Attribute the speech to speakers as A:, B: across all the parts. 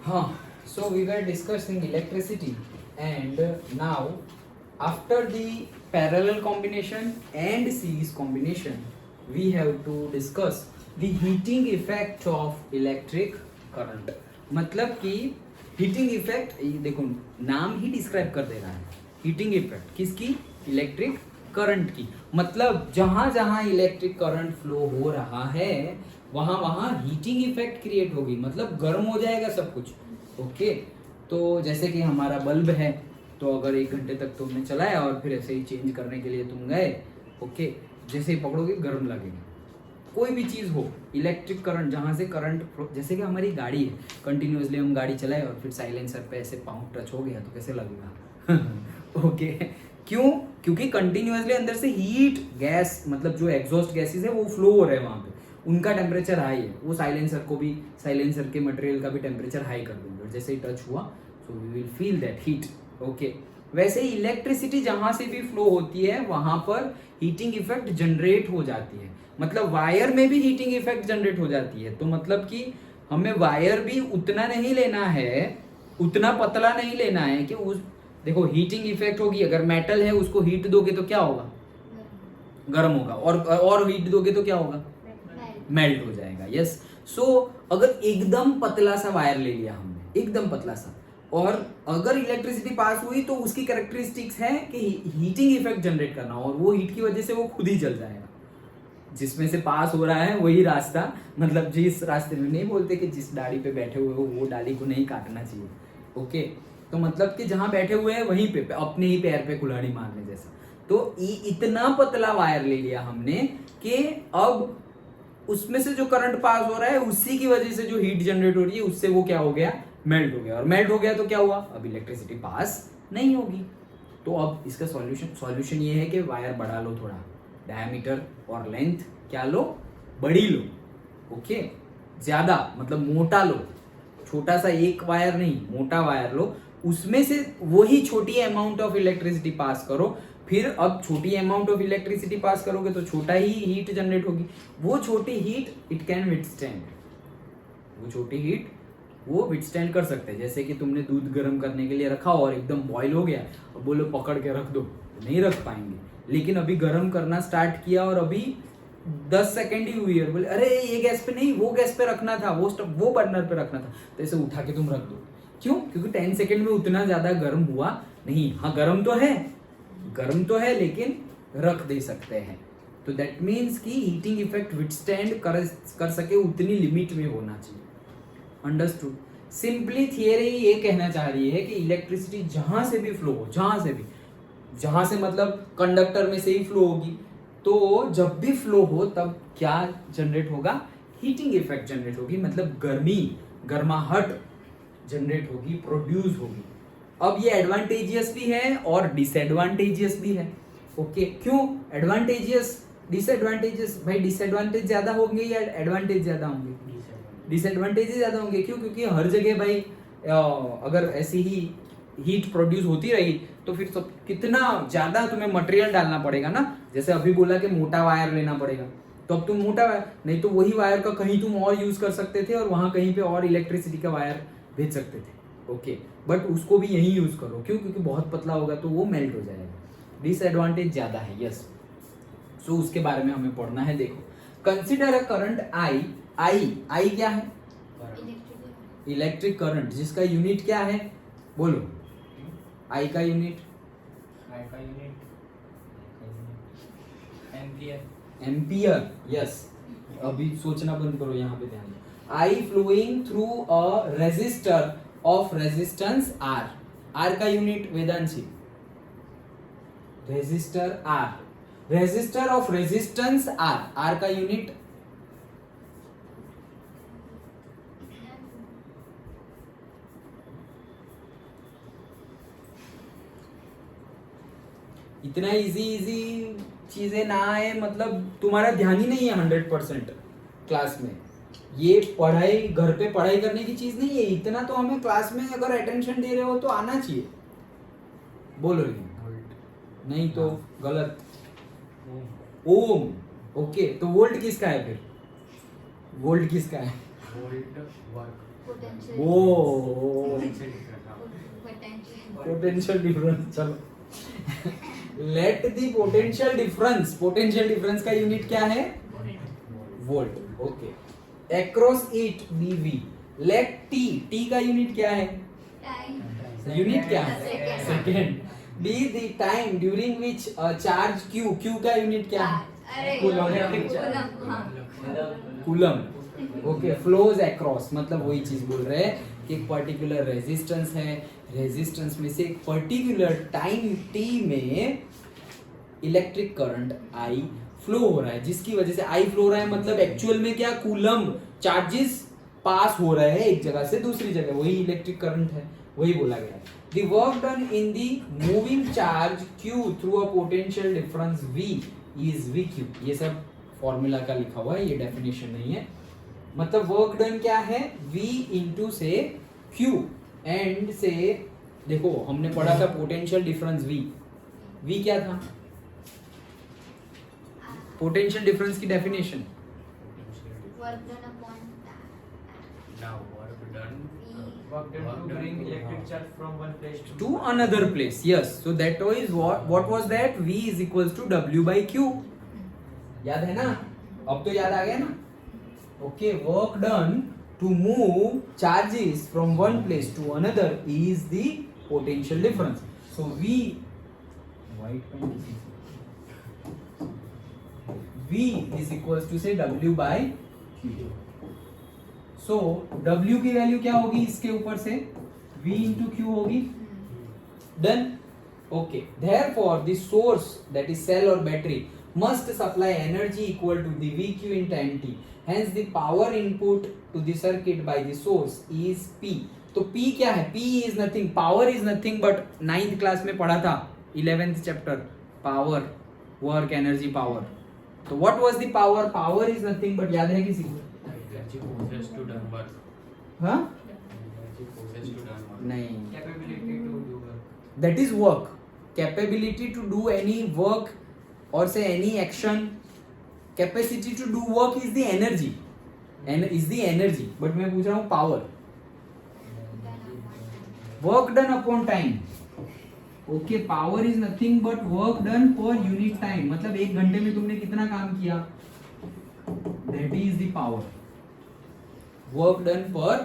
A: Huh. So we were discussing electricity, and now after the parallel combination and series combination, we have to discuss the heating effect of electric current. मतलब कि heating effect, देखो नाम ही describe कर दे रहा है. Heating effect किसकी? Electric current की. मतलब जहां जहां इलेक्ट्रिक करंट फ्लो हो रहा है वहां वहां हीटिंग इफेक्ट क्रिएट होगी, मतलब गर्म हो जाएगा सब कुछ. ओके, तो जैसे कि हमारा बल्ब है, तो अगर 1 घंटे तक तुमने चलाया और फिर ऐसे ही चेंज करने के लिए तुम गए, ओके, जैसे ही पकड़ोगे गर्म लगेगा. कोई भी चीज़ हो, इलेक्ट्रिक करंट जहाँ से करंट, जैसे कि हमारी गाड़ी है, कंटिन्यूसली हम गाड़ी चलाए और फिर साइलेंसर पे ऐसे पाँव टच हो गया तो कैसे लगेगा? ओके, क्यों? क्योंकि कंटिन्यूसली अंदर से हीट गैस, मतलब जो एग्जॉस्ट गैसेस है वो फ्लो हो रहे हैं वहाँ पे, उनका टेम्परेचर हाई है, वो साइलेंसर को भी, साइलेंसर के मटेरियल का भी टेम्परेचर हाई कर देंगे. जैसे ही टच हुआ so we will feel that heat. Okay, वैसे ही इलेक्ट्रिसिटी जहां से भी फ्लो होती है वहां पर हीटिंग इफेक्ट जनरेट हो जाती है. मतलब वायर में भी हीटिंग इफेक्ट जनरेट हो जाती है. तो मतलब कि हमें वायर भी उतना नहीं लेना है, उतना पतला नहीं लेना है कि उस, देखो हीटिंग इफेक्ट होगी, अगर मेटल है उसको हीट दोगे तो क्या होगा? गर्म होगा. और हीट दोगे तो क्या होगा? मेल्ट हो जाएगा. यस. सो अगर एकदम पतला सा वायर ले लिया हमने, एकदम पतला सा, और अगर इलेक्ट्रिसिटी पास हुई तो उसकी कैरेक्टरिस्टिक्स है कि हीटिंग इफेक्ट जनरेट करना, और वो हीट की वजह से वो खुद ही जल जाएगा. जिसमें से पास हो रहा है वही रास्ता, मतलब जिस रास्ते में, नहीं बोलते कि जिस डाली पे बैठे हुए हो वो डाली को नहीं काटना चाहिए. ओके, तो मतलब कि जहां बैठे हुए हैं वहीं पे अपने ही पैर पे कुल्हाड़ी मारने जैसा. तो इतना पतला वायर ले लिया हमने कि अब उसमें से जो करंट पास हो रहा है उसी की वजह से जो हीट जनरेट हो रही है उससे वो क्या हो गया? मेल्ट हो गया. और मेल्ट हो गया तो क्या हुआ? अब इलेक्ट्रिसिटी पास नहीं होगी. तो अब इसका सॉल्यूशन ये है कि वायर बढ़ा लो थोड़ा, डायमीटर और लेंथ क्या लो? बड़ी लो. ओके, ज्यादा मतलब मोटा लो, छोटा सा एक वायर नहीं, मोटा वायर लो, उसमें से वही छोटी अमाउंट ऑफ इलेक्ट्रिसिटी पास करो. फिर अब छोटी अमाउंट ऑफ इलेक्ट्रिसिटी पास करोगे तो छोटा ही हीट जनरेट होगी. वो छोटी हीट इट कैन विथस्टैंड, वो छोटी हीट वो विथस्टैंड कर सकते हैं. जैसे कि तुमने दूध गर्म करने के लिए रखा और एकदम बॉईल हो गया, अब बोलो पकड़ के रख दो, तो नहीं रख पाएंगे. लेकिन अभी गर्म करना स्टार्ट किया और अभी 10 सेकेंड ही हुई है, बोले अरे ये गैस पे नहीं, वो गैस पे रखना था, वो बर्नर पे रखना था, तो ऐसे उठा के तुम रख दो. क्यों? क्योंकि 10 सेकेंड में उतना ज्यादा गर्म हुआ नहीं. हाँ, गर्म तो है लेकिन रख दे सकते हैं. तो दैट मीन्स कि हीटिंग इफेक्ट विथस्टैंड कर सके उतनी लिमिट में होना चाहिए. अंडरस्टूड? सिंपली थियरी ये कहना चाह रही है कि इलेक्ट्रिसिटी जहां से भी फ्लो हो, जहां से मतलब कंडक्टर में से ही फ्लो होगी, तो जब भी फ्लो हो तब क्या जनरेट होगा? हीटिंग इफेक्ट जनरेट होगी, मतलब गर्माहट जनरेट होगी, प्रोड्यूस होगी. अब ये एडवांटेजियस भी है और डिसएडवांटेजियस भी है. ओके, क्यों एडवांटेजियस डिसएडवांटेजियस? भाई डिसएडवांटेज ज्यादा होंगे या एडवांटेज ज्यादा होंगे? डिसएडवांटेजेस ज्यादा होंगे. क्यों? क्योंकि हर जगह भाई अगर ऐसी ही हीट प्रोड्यूस होती रही तो फिर सब कितना ज्यादा तुम्हें मटेरियल डालना पड़ेगा ना. जैसे अभी बोला कि मोटा वायर लेना पड़ेगा, तो अब तुम मोटा वायर नहीं तो वही वायर का कहीं तुम और यूज कर सकते थे और वहां कहीं पे और इलेक्ट्रिसिटी का वायर भेज सकते थे. ओके, बट उसको भी यही यूज करो. क्यों? क्योंकि बहुत पतला होगा तो वो मेल्ट हो जाएगा. डिसएडवांटेज ज्यादा है. यस. सो उसके बारे में हमें पढ़ना है. देखो, कंसिडर अ करंट आई क्या है? इलेक्ट्रिक करंट, जिसका यूनिट क्या है? बोलो, आई का यूनिट एम्पियर. यस. अभी सोचना बंद करो, यहाँ पे ध्यान दो. I flowing through a resistor of resistance R. R का unit Vedanshi? Resistor R, resistor of resistance R, R का यूनिट? इतना इजी चीजें ना आए, मतलब तुम्हारा ध्यान ही नहीं है 100% क्लास में. ये पढ़ाई घर पे पढ़ाई करने की चीज नहीं है. इतना तो हमें क्लास में अगर अटेंशन दे रहे हो तो आना चाहिए. बोलो नहीं तो गलत. ओम. ओके, तो वोल्ट किसका है फिर? वोल्ट किसका है?
B: Volt work.
A: वो पोटेंशियल डिफरेंस, चलो लेट द पोटेंशियल डिफरेंस का यूनिट क्या है? Volt. Okay. Across it dV. Let T का यूनिट क्या है? यूनिट क्या है? Second. Be the time during which charge Q का यूनिट क्या है? कूलम. ओके. फ्लोज अक्रॉस, मतलब वही चीज बोल रहे हैं कि एक पर्टिकुलर रेजिस्टेंस है, रेजिस्टेंस में से एक पर्टिकुलर टाइम टी में इलेक्ट्रिक करंट आई फ्लो हो रहा है, जिसकी वजह से आई फ्लो हो रहा है मतलब एक्चुअल में क्या? कूलम चार्जेस पास हो रहे हैं एक जगह से दूसरी जगह, वही इलेक्ट्रिक करंट है, वही बोला गया है. The work done in the moving charge Q through a potential difference V is VQ. ये सब फॉर्मूला का लिखा हुआ है, ये डेफिनेशन नहीं है. मतलब वर्क डन क्या है? V इंटू से Q एंड से, देखो हमने पढ़ा था पोटेंशियल डिफरेंस V क्या था? पोटेंशियल डिफरेंस की definition
B: work done to bring electric charge from one place
A: to another place. Yes, so that is what was that? V is equals to W by Q. याद है ना? अब तो याद आ गया ना? Okay, work done to move charges from one place to another is the potential difference. So V is equals to say W by Q. So W की value क्या होगी इसके ऊपर से? V into Q होगी. Done. Okay. Therefore, the source, that is cell or battery, must supply energy equal to the VQ in time t. Hence, the power input to the circuit by the source is P. तो P क्या है? P is nothing. Power is nothing but 9th class में पढ़ा था 11th chapter. Power, work, energy, power. तो what was the power? Power is nothing but, याद है किसी को? हाँ? नहीं.
B: capability to do work.
A: That is work. Capability to do any work or say any action. Capacity to do work is the energy. And is the energy. But मैं पूछ रहा हूँ power. Work done upon time. Okay, power is nothing but work done per unit time. मतलब एक घंटे में तुमने कितना काम किया? That is the power. Work done per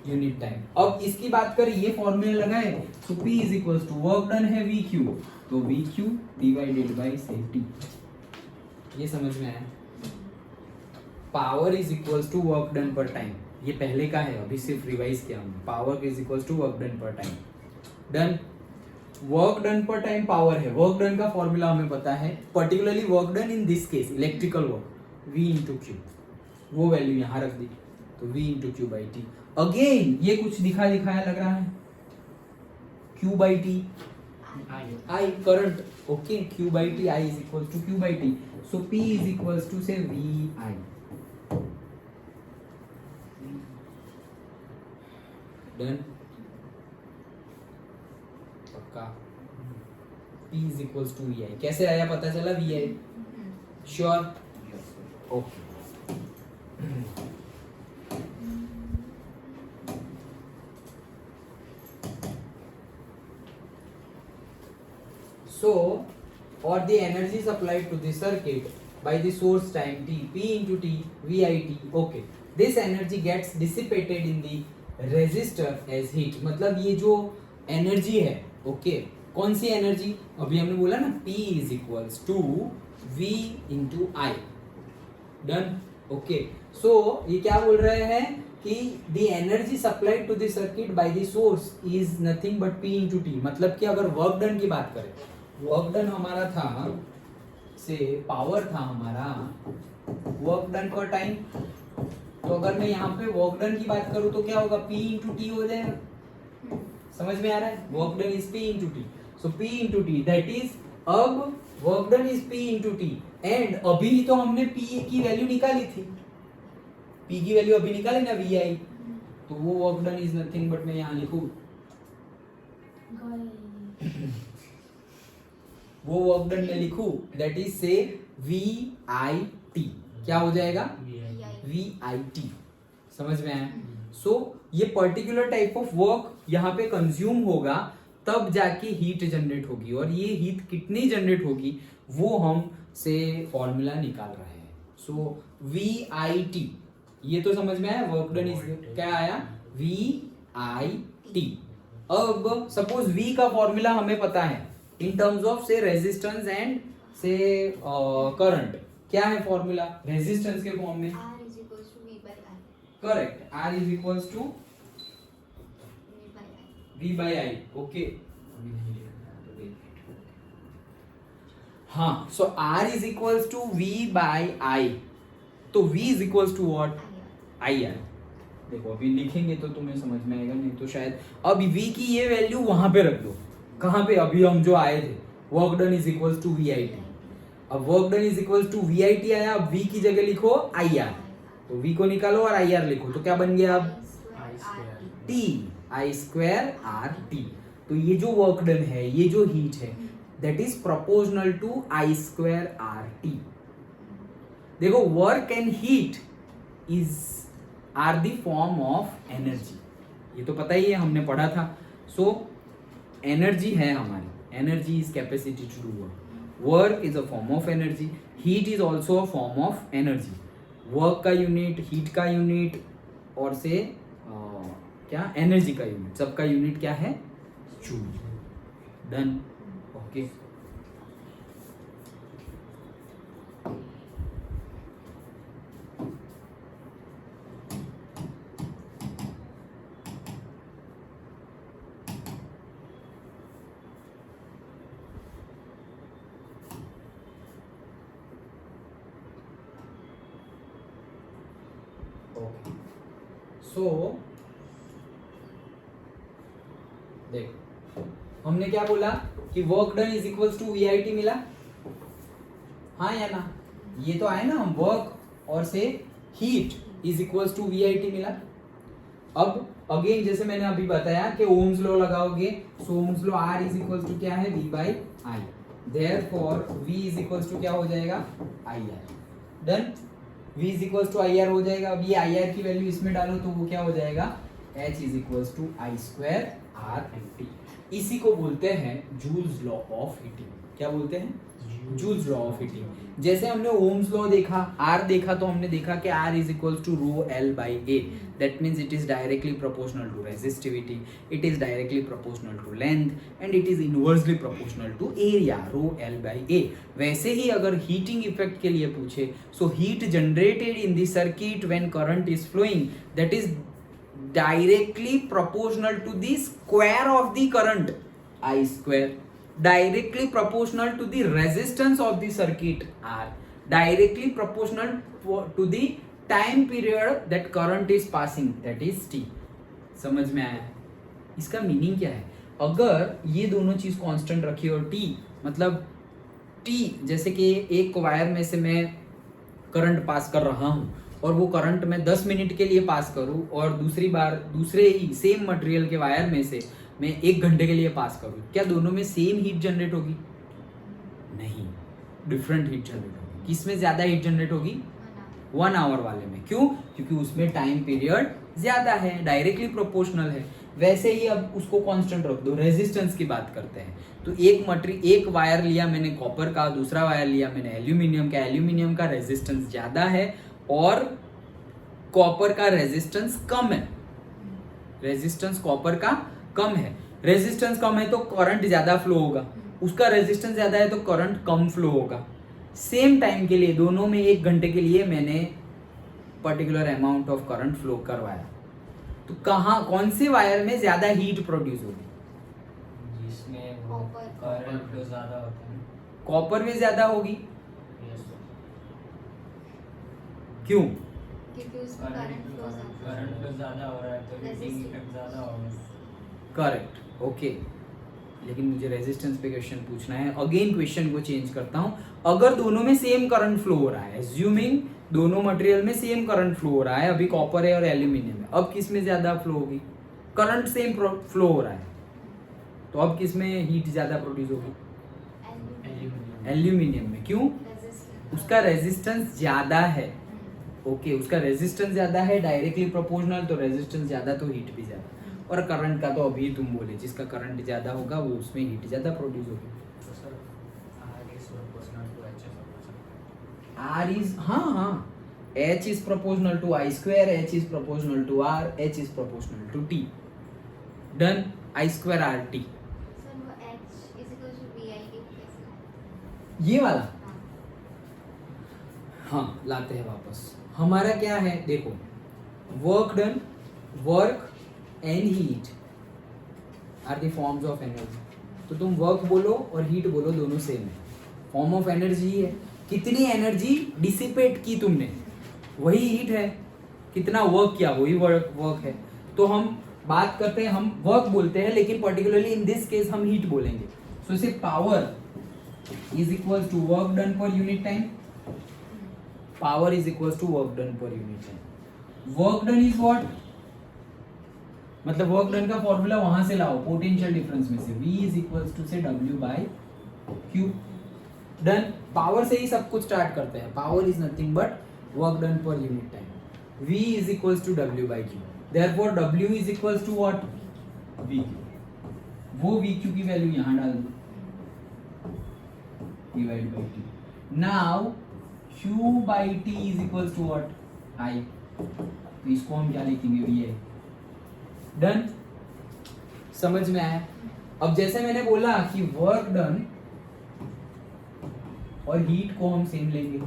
A: unit time. अब इसकी बात करें, ये फॉर्मूला लगाए तो P is equals to work done है VQ, तो VQ divided by say T. ये समझ में आया? Power is equals to work done per time, ये पहले का है, अभी सिर्फ रिवाइज किया हमने. Power is equals to work done per time. Done. Work done per time power है. वर्क डन का फॉर्मूला हमें पता है, particularly work done in this case electrical work, V into Q. वो वैल्यू यहाँ रख दी, तो V into Q by T. Again ये कुछ दिखाया लग रहा है, Q by T I current. Okay, Q by T I is equal to Q by T. So P is equal to say VI. Done. पक्का. P is equal to VI. कैसे आया पता चला? VI. Sure? Okay. So, or the energy supplied to the circuit by the source time t, P into T, VIT. Okay. This energy gets dissipated in the resistor as heat. मतलब ये जो energy है, okay, कौन सी energy? अभी हमने बोला ना, P is equals to V into I. Done. Okay. So ये क्या बोल रहे हैं कि the energy supplied to the circuit by the source is nothing but P into T. मतलब कि अगर work done की बात करें, वर्क डन हमारा था से पावर था हमारा वर्क डन पर टाइम. तो अगर मैं यहाँ पे वर्क डन की बात करूँ तो क्या होगा? P इंटू टी हो जाएगा. समझ में आ रहा है? Work done is P into T. So P into T, that is, अब work done is P into T. And अभी तो हमने P की वैल्यू निकाली थी, P की वैल्यू अभी निकाली ना, VI. तो वो work done is nothing but, मैं यहाँ लिखूँ वो वर्क डन में लिखूं, दैट इज से VIT. क्या हो जाएगा? VIT. समझ में आया? सो ये पर्टिकुलर टाइप ऑफ वर्क यहाँ पे कंज्यूम होगा, तब जाके हीट जनरेट होगी, और ये हीट कितनी जनरेट होगी वो हम से फॉर्मूला निकाल रहे हैं. सो VIT, ये तो समझ में आया. वर्क डन इज क्या आया, VIT. अब सपोज V का फॉर्मूला हमें पता है in terms of say resistance and say current. क्या है फॉर्मूला रेजिस्टेंस के फॉर्म में?
C: R is equals to V by I.
A: Correct, R is equals to
C: V by I.
A: V by I. Okay, हाँ. So R is equals to V by I. तो V is equals to what, IR. देखो अभी लिखेंगे तो तुम्हें समझ में आएगा, नहीं तो शायद. अब V की ये वैल्यू वहां पे रख दो. कहां पे? अभी हम जो आए थे, work done is equals to VIT. अब work done is equals to VIT आया. अब V की जगह लिखो IR. तो V को निकालो और IR लिखो, तो क्या बन गया अब? T, I square RT. तो ये जो वर्क डन है, ये जो हीट है, that is proportional to I square RT. देखो work and heat is are the form of energy. ये तो पता ही है, हमने पढ़ा था. सो एनर्जी है हमारी. Energy is capacity to do work. Work is a form of energy. Heat is also a form of energy. Work का यूनिट, हीट का यूनिट, और से क्या एनर्जी का यूनिट, सबका यूनिट क्या है? जूल. डन. ओके. सो देख, हमने क्या बोला कि work done is equals to VIT मिला. हाँ या ना? ये तो आए ना, हम वर्क और say heat is equals to VIT मिला. अब अगेन जैसे मैंने अभी बताया कि ओम्स लॉ लगाओगे. So ohms law R is equals to क्या है? V by I. Therefore V is equals to क्या हो जाएगा? IR. Done. V is equals to IR हो जाएगा. अब ये IR की वैल्यू इसमें डालो तो वो क्या हो जाएगा? H is equals to I square RT. इसी को बोलते हैं जूल्स लॉ ऑफ हीटिंग. क्या बोलते हैं? Joules law of heating. जैसे हमने ओम्स लॉ देखा, R देखा, तो हमने देखा कि R is equals to rho L by A. That means it is directly proportional to resistivity, it is directly proportional to length, and it is inversely proportional to area, rho L by A. वैसे ही अगर heating effect के लिए पूछे, so heat generated in the circuit when current is flowing, that is directly proportional to the square of the current, I square. Directly proportional to the resistance of the circuit, R. Directly proportional to the time period that current is passing, that is T. समझ में आया? इसका meaning क्या है? अगर ये दोनों चीज कांस्टेंट रखी और T मतलब T, जैसे कि एक वायर में से मैं करंट पास कर रहा हूँ और वो करंट मैं 10 मिनट के लिए पास करूं, और दूसरी बार दूसरे ही सेम मटेरियल के वायर में से मैं 1 घंटे के लिए पास करूं, क्या दोनों में सेम हीट जनरेट होगी? नहीं, डिफरेंट हीट जनरेट होगी. किसमें ज्यादा हीट जनरेट होगी? 1 आवर वाले में. क्यों? क्योंकि उसमें टाइम पीरियड ज्यादा है, डायरेक्टली प्रोपोर्शनल है. वैसे ही अब उसको कांस्टेंट रख दो. रेजिस्टेंस की बात करते हैं तो एक वायर लिया मैंने कॉपर का, दूसरा वायर लिया मैंने एल्यूमिनियम का. एल्यूमिनियम का रेजिस्टेंस ज्यादा है और कॉपर का रेजिस्टेंस कम है. रेजिस्टेंस कॉपर का कम है. रेजिस्टेंस कम है तो करंट ज्यादा फ्लो होगा, उसका रेजिस्टेंस ज्यादा है तो करंट कम फ्लो होगा. सेम टाइम के लिए दोनों में 1 घंटे के लिए मैंने particular amount of current flow करवाया, तो कौन से वायर में ज्यादा हीट प्रोड्यूस होगी?
B: जिसमें वो करंट फ्लो ज्यादा होता है.
A: कॉपर में ज्यादा होगी. क्यों?
C: क्योंकि उसमें करंट फ्लो
B: ज्यादा हो रहा है तो हीटिंग इफेक्ट ज्यादा होगा.
A: करेक्ट. ओके, लेकिन मुझे रेजिस्टेंस पे क्वेश्चन पूछना है. अगेन क्वेश्चन को चेंज करता हूं. अगर दोनों में सेम करंट फ्लो हो रहा है, एज्यूमिंग दोनों मटेरियल में सेम करंट फ्लो हो रहा है, अभी कॉपर है और एल्यूमिनियम है, अब किस में ज्यादा फ्लो होगी? करंट सेम फ्लो हो रहा है, तो अब किस में हीट ज्यादा प्रोड्यूस होगी? एल्यूमिनियम में. क्यों? उसका रेजिस्टेंस ज्यादा है. ओके उसका रेजिस्टेंस ज्यादा है डायरेक्टली प्रोपोर्शनल, तो रेजिस्टेंस ज्यादा तो हीट भी ज्यादा, और करंट का तो अभी तुम बोले जिसका करंट ज्यादा होगा वो उसमें हीट ज्यादा प्रोड्यूस होगी।
B: तो sir R is proportional to H is proportional.
A: R is हाँ H is proportional to I square, H is proportional to R, H is proportional to T. Done. I square RT.
C: Sir वो H is equal to VI के कैसे लाते
A: ये वाला
C: हैं? हाँ
A: हाँ लाते हैं वापस। हमारा क्या है देखो, work done, work and heat are the forms of energy. तो तुम वर्क बोलो और हीट बोलो, दोनों सेम है, फॉर्म ऑफ एनर्जी है। कितनी एनर्जी डिसिपेट की तुमने वही हीट है, कितना वर्क किया वही वर्क है। तो हम बात करते हैं, हम वर्क बोलते हैं, लेकिन पर्टिकुलरली इन दिस केस हम हीट बोलेंगे। सो इसे power is equal to work done per unit time, power is equal to work done per unit time. Work done is what, मतलब वर्क डन का formula वहां से लाओ potential difference में से, V is equal to say W by Q। Done, power से ही सब कुछ स्टार्ट करते हैं, power is nothing but work done per unit time. V is equal to W by Q, therefore W is equal to what, VQ। वो VQ की value यहां डाल दो, divide by T। Now Q by T is equal to what, I। तो इसको हम क्या लिखेंगे, VI। डन, समझ में आया। अब जैसे मैंने बोला कि वर्क डन और हीट को हम सेम लेंगे,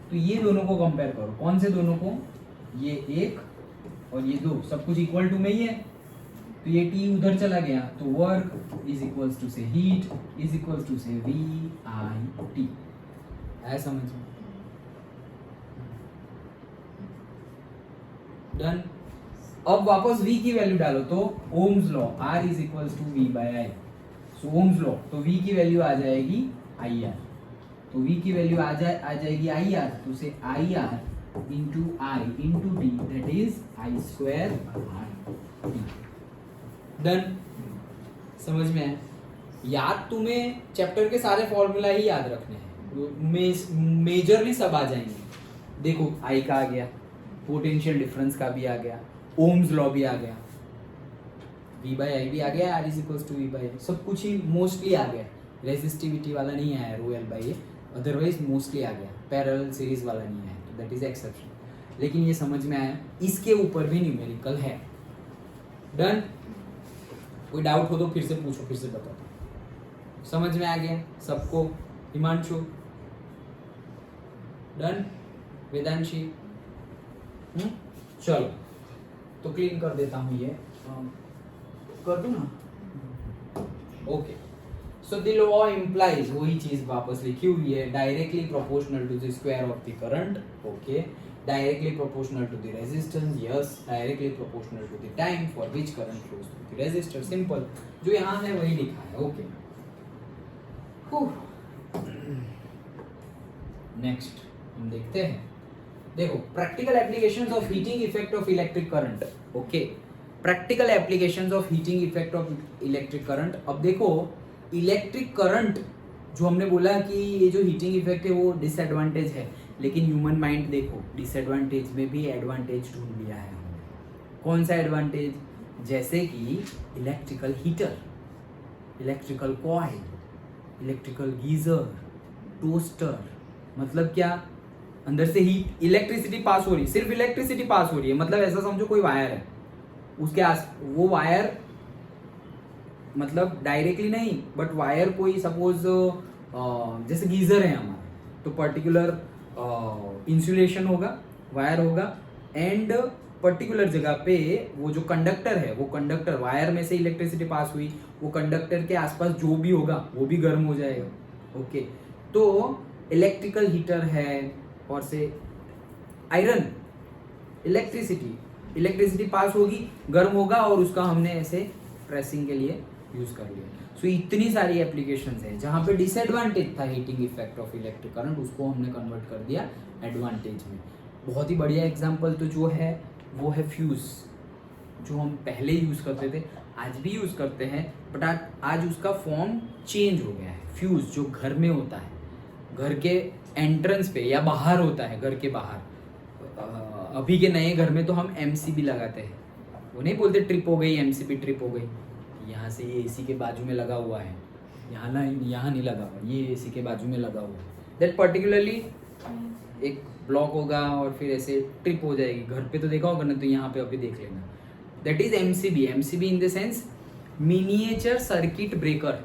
A: तो ये दोनों को कंपेयर करो। कौन से दोनों को, ये एक और ये दो, सब कुछ इक्वल टू में ही है, तो ये T उधर चला गया, तो वर्क इज इक्वल टू से हीट इज इक्वल टू से VIT। आया समझ में? डन। अब वापस V की वैल्यू डालो, तो Ohm's law R is equal to V by I। So ohms law, तो V की वैल्यू आ जाएगी IR, तो V की वैल्यू आ जाएगी IR, तो से IR into I into D, that is I square RT। Done, समझ में आया? याद तुम्हें चैप्टर के सारे फॉर्मूला ही याद रखने हैं, मेजरली सब आ जाएंगे। देखो I का आ गया, पोटेंशियल डिफरेंस का भी आ गया, ओम्स लॉ भी आ गया, V बाय I भी आ गया, R is equal to V by I, सब कुछ ही मोस्टली आ गया। रेजिस्टिविटी वाला नहीं आया rho L by A, otherwise mostly आ गया। पैरेलल सीरीज वाला नहीं आया, तो दैट इज एक्सेप्शन। लेकिन ये समझ में आया, इसके ऊपर भी न्यूमेरिकल है। डन, कोई डाउट हो तो फिर से पूछो, फिर से बताओ। समझ में आ गया सबको? हिमांशु डन, वेदांशी चलो तो क्लीन कर देता हूँ ये, कर दूँ ना? Okay, so the law implies, वही चीज वापस लिखी हुई है, directly proportional to the square of the current. Okay, directly proportional to the resistance, yes, directly proportional to the time for which current flows through the resistor. Simple, जो यहाँ है वही लिखा है। ओके, नेक्स्ट हम देखते हैं। देखो, practical applications of heating effect of electric current. Okay, practical applications of heating effect of electric current. अब देखो, इलेक्ट्रिक करंट जो हमने बोला कि ये जो हीटिंग इफेक्ट है वो डिसएडवांटेज है, लेकिन ह्यूमन माइंड देखो डिसएडवांटेज में भी एडवांटेज ढूंढ लिया है हमने। कौन सा एडवांटेज? जैसे कि electrical heater, electrical coil, electrical geyser, toaster. मतलब क्या? अंदर से हीट, इलेक्ट्रिसिटी पास हो रही है, सिर्फ इलेक्ट्रिसिटी पास हो रही है। मतलब ऐसा समझो कोई वायर है, उसके आस वो वायर, मतलब डायरेक्टली नहीं बट वायर कोई सपोज जैसे गीजर है हमारा, तो पर्टिकुलर इंसुलेशन होगा, वायर होगा, एंड पर्टिकुलर जगह पे वो जो कंडक्टर है, वो कंडक्टर, वायर में से इलेक्ट्रिसिटी पास हुई, वो कंडक्टर के आसपास जो भी होगा वो भी गर्म हो जाएगा। ओके, तो इलेक्ट्रिकल हीटर है, और से आयरन, इलेक्ट्रिसिटी पास होगी, गर्म होगा, और उसका हमने ऐसे प्रेसिंग के लिए यूज कर लिया। सो इतनी सारी एप्लीकेशंस हैं जहाँ पे डिसएडवांटेज था heating effect of electric current, उसको हमने कन्वर्ट कर दिया एडवांटेज में। बहुत ही बढ़िया एग्जांपल तो जो है वो है फ्यूज, जो हम पहले यूज करते थे, आज भी यूज करते हैं, बट आज उसका फॉर्म चेंज हो गया है। फ्यूज जो घर में होता है, घर के एंट्रेंस पे या बाहर होता है, घर के बाहर, अभी के नए घर में तो हम एमसीबी लगाते हैं, वो नहीं बोलते ट्रिप हो गई, एमसीबी ट्रिप हो गई। यहाँ से ये एसी के बाजू में लगा हुआ है, यहाँ नहीं लगा हुआ, ये एसी के बाजू में लगा हुआ है, दैट पर्टिकुलरली एक ब्लॉक होगा और फिर ऐसे ट्रिप हो जाएगी। घर पे तो देखा होगा ना, तो यहाँ पे अभी देख लेना, that is MCB. MCB in the sense miniature circuit breaker.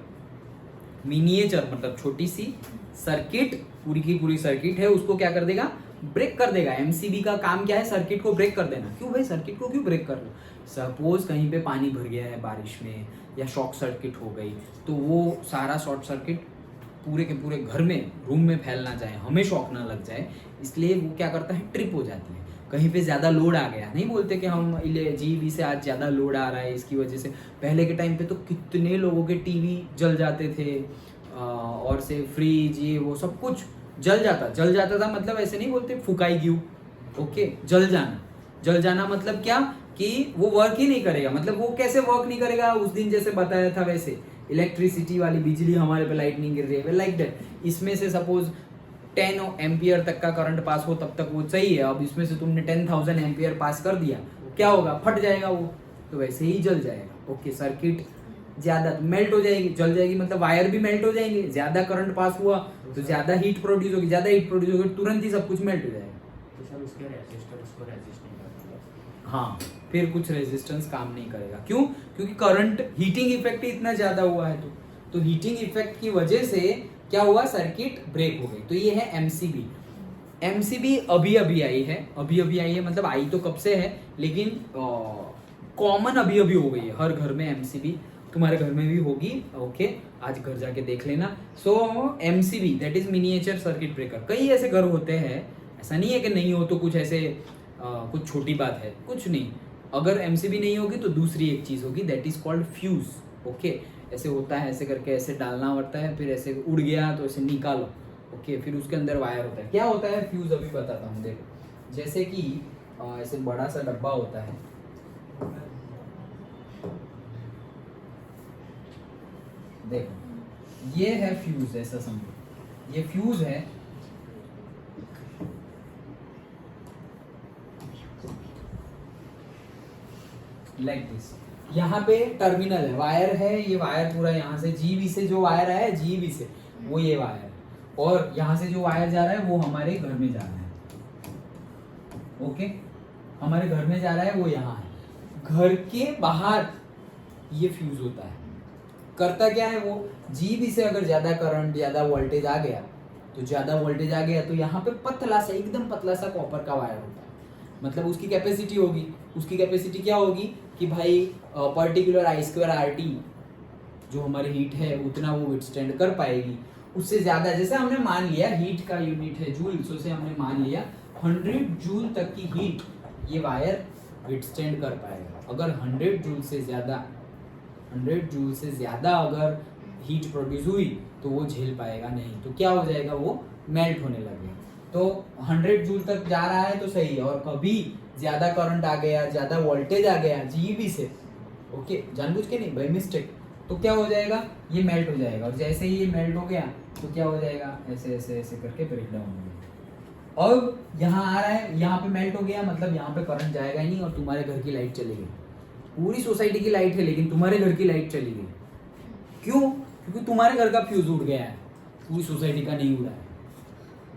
A: Miniature मतलब छोटी सी सर्किट, पूरी की पूरी सर्किट है, उसको क्या कर देगा, ब्रेक कर देगा। एमसीबी का काम क्या है, सर्किट को ब्रेक कर देना। क्यों भाई, सर्किट को क्यों ब्रेक कर लो? सपोज कहीं पे पानी भर गया है बारिश में, या शॉर्ट सर्किट हो गई, तो वो सारा शॉर्ट सर्किट पूरे के पूरे घर में, रूम में फैलना जाए, हमें शॉक ना लग जाए, इसलिए वो क्या करता है, ट्रिप हो जाती है। कहीं पे ज़्यादा लोड आ गया, नहीं बोलते कि हम जीबी से आज ज़्यादा लोड आ रहा है, इसकी वजह से। पहले के टाइम पे तो कितने लोगों के टीवी जल जाते थे, और से फ्रिज, ये वो सब कुछ जल जाता था। मतलब ऐसे नहीं बोलते फुकाई ग्यू, ओके, जल जाना मतलब क्या कि वो वर्क ही नहीं करेगा। मतलब वो कैसे वर्क नहीं करेगा, उस दिन जैसे बताया था वैसे, इलेक्ट्रिसिटी वाली बिजली हमारे पे लाइट नहीं गिर रही है, लाइक दैट। इसमें से सपोज 10 एम्पियर तक का करंट पास हो तब तक वो सही है। अब इसमें से तुमने 10,000 एम्पियर पास कर दिया, क्या होगा, फट जाएगा वो, तो वैसे ही जल जाएगा। ओके, सर्किट ज्यादा मेल्ट हो जाएगी, जल जाएगी, मतलब वायर भी मेल्ट हो जाएंगे। ज्यादा करंट पास हुआ तो ज्यादा हीट प्रोड्यूस होगी, ज्यादा हीट प्रोड्यूस होगी, तुरंत ही सब कुछ मेल्ट हो जाएगा।
B: तो सर उसके रेजिस्टर उसको रेजिस्ट नहीं करता।
A: हाँ, फिर कुछ रेजिस्टेंस काम नहीं करेगा। क्यों? क्योंकि करंट हीटिंग इफेक्ट ही इतना ज्यादा हुआ है, तो हीटिंग इफेक्ट की वजह से क्या हुआ, सर्किट ब्रेक हो गई। तो ये है एमसीबी। एमसीबी अभी अभी आई है, मतलब आई तो कब से है, लेकिन कॉमन अभी अभी हो गई है हर घर में एमसीबी। तुम्हारे घर में भी होगी, ओके, आज घर जाके देख लेना। So MCB that is miniature circuit breaker. कई ऐसे घर होते हैं, ऐसा नहीं है कि नहीं हो, तो कुछ ऐसे कुछ छोटी बात है, कुछ नहीं। अगर एमसीबी नहीं होगी तो दूसरी एक चीज होगी, that is called fuse. Okay, ऐसे होता है, ऐसे करके ऐसे डालना पड़ता है, फिर ऐसे उड़ गया तो ऐसे निकालो, ओके, फिर उसके अंदर वायर होता है। क्या होता है फ्यूज, अभी बताता हूँ। देखो, जैसे कि ऐसे बड़ा सा डब्बा होता है, देखो ये है फ्यूज, ऐसा समझो ये फ्यूज है। लाइक दिस, यहाँ पे टर्मिनल है, वायर है, ये वायर पूरा यहाँ से जीबी से जो वायर आया है, जीबी से वो ये वायर, और यहाँ से जो वायर जा रहा है वो हमारे घर में जा रहा है। ओके, हमारे घर में जा रहा है, वो यहाँ है। घर के बाहर ये फ्यूज होता है। करता क्या है वो, जीबी से अगर ज्यादा करंट, ज्यादा वोल्टेज आ गया, तो यहाँ पे पतला सा, एकदम पतला सा कॉपर का वायर होता है। मतलब उसकी कैपेसिटी होगी, उसकी कैपेसिटी क्या होगी कि भाई पर्टिकुलर I²RT जो हमारी हीट है उतना वो विथस्टैंड कर पाएगी। उससे ज्यादा, जैसे हमने मान लिया हीट का यूनिट है जूल, से हमने मान लिया 100 जूल तक की हीट ये वायर विथस्टैंड कर पाएगा। अगर 100 जूल से ज्यादा अगर हीट प्रोड्यूस हुई तो वो झेल पाएगा नहीं, तो क्या हो जाएगा, वो मेल्ट होने लगेगा। तो 100 जूल तक जा रहा है तो सही है, और कभी ज्यादा करंट आ गया, ज्यादा वोल्टेज आ गया जीबी से, ओके, जानबूझ के नहीं, बाय मिस्टेक, तो क्या हो जाएगा, ये मेल्ट हो जाएगा। और जैसे ही ये मेल्ट हो गया तो क्या हो जाएगा, ऐसे ऐसे ऐसे करके ब्रेक डाउन हो गया। अब यहाँ आ रहा है, यहाँ पे मेल्ट हो गया, मतलब यहाँ पे करंट जाएगा ही नहीं, और तुम्हारे घर की लाइट चली गई। पूरी सोसाइटी की लाइट है लेकिन तुम्हारे घर की लाइट चली गई। क्यों? क्योंकि तुम्हारे घर का फ्यूज उड़ गया है, पूरी सोसाइटी का नहीं उड़ा है।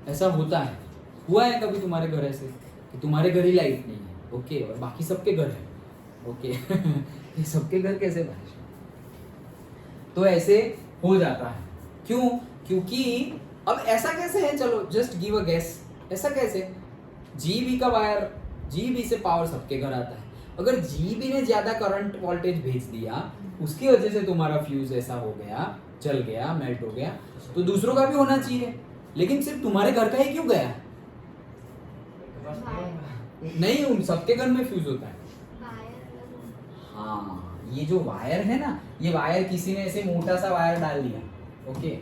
A: ऐसा होता है, हुआ है कभी तुम्हारे घर ऐसे कि तुम्हारे घर ही लाइट नहीं है, ओके, और बाकी सबके घर है, ओके ये सबके घर कैसे भाई? तो ऐसे हो जाता है। क्यों? क्योंकि अब ऐसा कैसे है, चलो जस्ट गिव अ गेस, ऐसा कैसे, जीबी का वायर, जीबी से पावर सबके घर आता है। अगर जीबी ने ज्यादा करंट वोल्टेज भेज दिया, उसकी वजह से तुम्हारा फ्यूज ऐसा हो गया, जल गया, मेल्ट हो गया, तो दूसरों का भी होना चाहिए। लेकिन सिर्फ तुम्हारे घर का ही क्यों गया? नहीं, उन सबके घर में फ्यूज होता है। हाँ, ये जो वायर है ना, ये वायर किसी ने ऐसे मोटा सा वायर डाल दिया, ओके,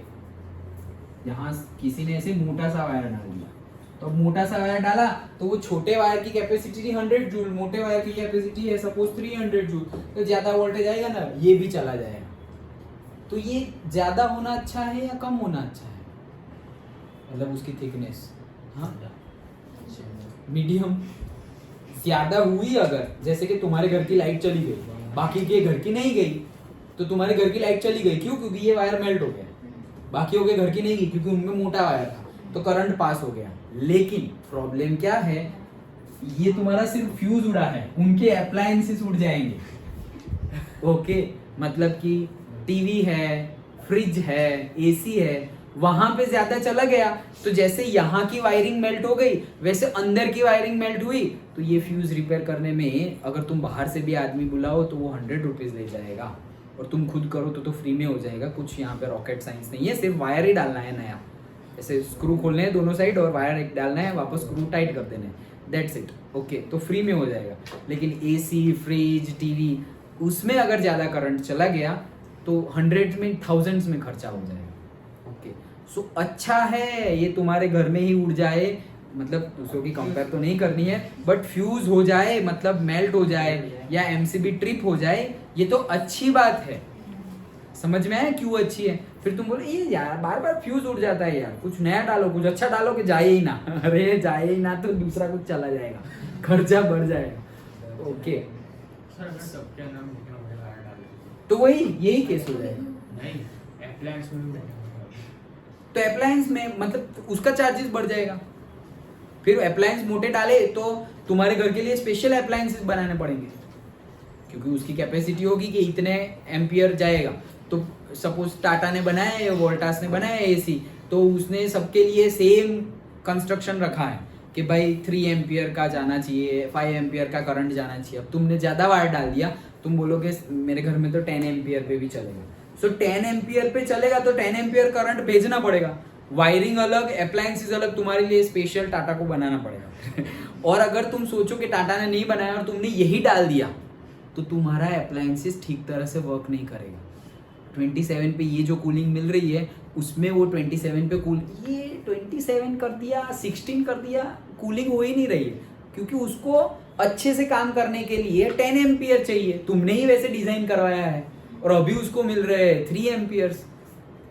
A: यहाँ किसी ने ऐसे मोटा सा वायर डाल दिया, तो मोटा सा वायर डाला तो वो छोटे वायर की कैपेसिटी थी 100 जूल, मोटे वायर की कैपेसिटी है सपोज 300 जूल, तो ज्यादा वोल्टेज आएगा ना, ये भी चला जाएगा। तो ये ज्यादा होना अच्छा है या कम होना अच्छा है? मतलब उसकी थिकनेस, हाँ मीडियम। ज्यादा हुई अगर, जैसे कि तुम्हारे घर की लाइट चली गई, बाकी के घर की नहीं गई, तो तुम्हारे घर की लाइट चली गई क्यों? क्योंकि ये वायर मेल्ट हो गया। बाकियों के घर की नहीं गई क्योंकि उनमें मोटा वायर था, तो करंट पास हो गया। लेकिन प्रॉब्लम क्या है, ये तुम्हारा सिर्फ फ्यूज उड़ा है, उनके अप्लायंसेस उड़ जाएंगे। ओके, मतलब कि टीवी है, फ्रिज है, एसी है, वहां पे ज्यादा चला गया, तो जैसे यहाँ की वायरिंग मेल्ट हो गई वैसे अंदर की वायरिंग मेल्ट हुई, तो ये फ्यूज रिपेयर करने में अगर तुम बाहर से भी आदमी बुलाओ तो वो 100 रुपीज ले जाएगा, और तुम खुद करो तो फ्री में हो जाएगा। कुछ यहाँ पे रॉकेट साइंस नहीं है, सिर्फ वायर ही डालना है नया, ऐसे स्क्रू खोलने हैं दोनों साइड और वायर एक डालना है, वापस स्क्रू टाइट कर देना है, दैट्स इट। ओके, तो फ्री में हो जाएगा। लेकिन एसी, फ्रिज, टीवी, उसमें अगर ज़्यादा करंट चला गया तो 100 में 1000s में खर्चा हो जाएगा। ओके, सो अच्छा है ये तुम्हारे घर में ही उड़ जाए, मतलब दूसरों की कंपेयर तो नहीं करनी है, बट फ्यूज हो जाए, मतलब मेल्ट हो जाए या एमसीबी ट्रिप हो जाए, ये तो अच्छी बात है। समझ में आया क्यों अच्छी है? फिर तुम बोलो ये यार बार बार फ्यूज उड़ जाता है यार, कुछ नया डालो, कुछ अच्छा डालो कि जाए ही ना। अरे जाए ही ना तो दूसरा कुछ चला जाएगा, खर्चा बढ़ जाएगा। ओके,
B: सर अगर सबके अंदर मीटिंग वगैरह वायर डाल
A: तो वही यही केस हो जाएगा।
B: नहीं, अप्लायंस में भी
A: तो अप्लायंस में मतलब उसका चार्जेस बढ़ जाएगा। फिर अप्लायंस मोटे डाले तो तुम्हारे घर के लिए स्पेशल अप्लायंसेस बनाने पड़ेंगे, क्योंकि उसकी कैपेसिटी होगी कि इतने एम्पियर जाएगा। तो सपोज टाटा ने बनाया है, वोल्टास ने बनाया है एसी, तो उसने सबके लिए सेम कंस्ट्रक्शन रखा है कि भाई 3 एम्पियर का जाना चाहिए, 5 एम्पियर का करंट जाना चाहिए। अब तुमने ज़्यादा वायर डाल दिया, तुम बोलोगे मेरे घर में तो 10 एम्पियर पे भी चलेगा, सो 10 एम्पियर पे चलेगा तो 10 एम्पियर करंट भेजना पड़ेगा। वायरिंग अलग, अप्लायंसेस अलग, तुम्हारे लिए स्पेशल टाटा को बनाना पड़ेगा। और अगर तुम सोचो कि टाटा ने नहीं बनाया और तुमने यही डाल दिया, तो तुम्हारा अप्लायंसेस ठीक तरह से वर्क नहीं करेगा। 27 पे ये जो कूलिंग मिल रही है उसमें वो 27 पे कूल, ये 27 कर दिया, 16 कर दिया, कूलिंग हो ही नहीं रही है, क्योंकि उसको अच्छे से काम करने के लिए 10 एम्पियर चाहिए। तुमने ही वैसे डिजाइन करवाया है और अभी उसको मिल रहे हैं 3 एम्पियर्स।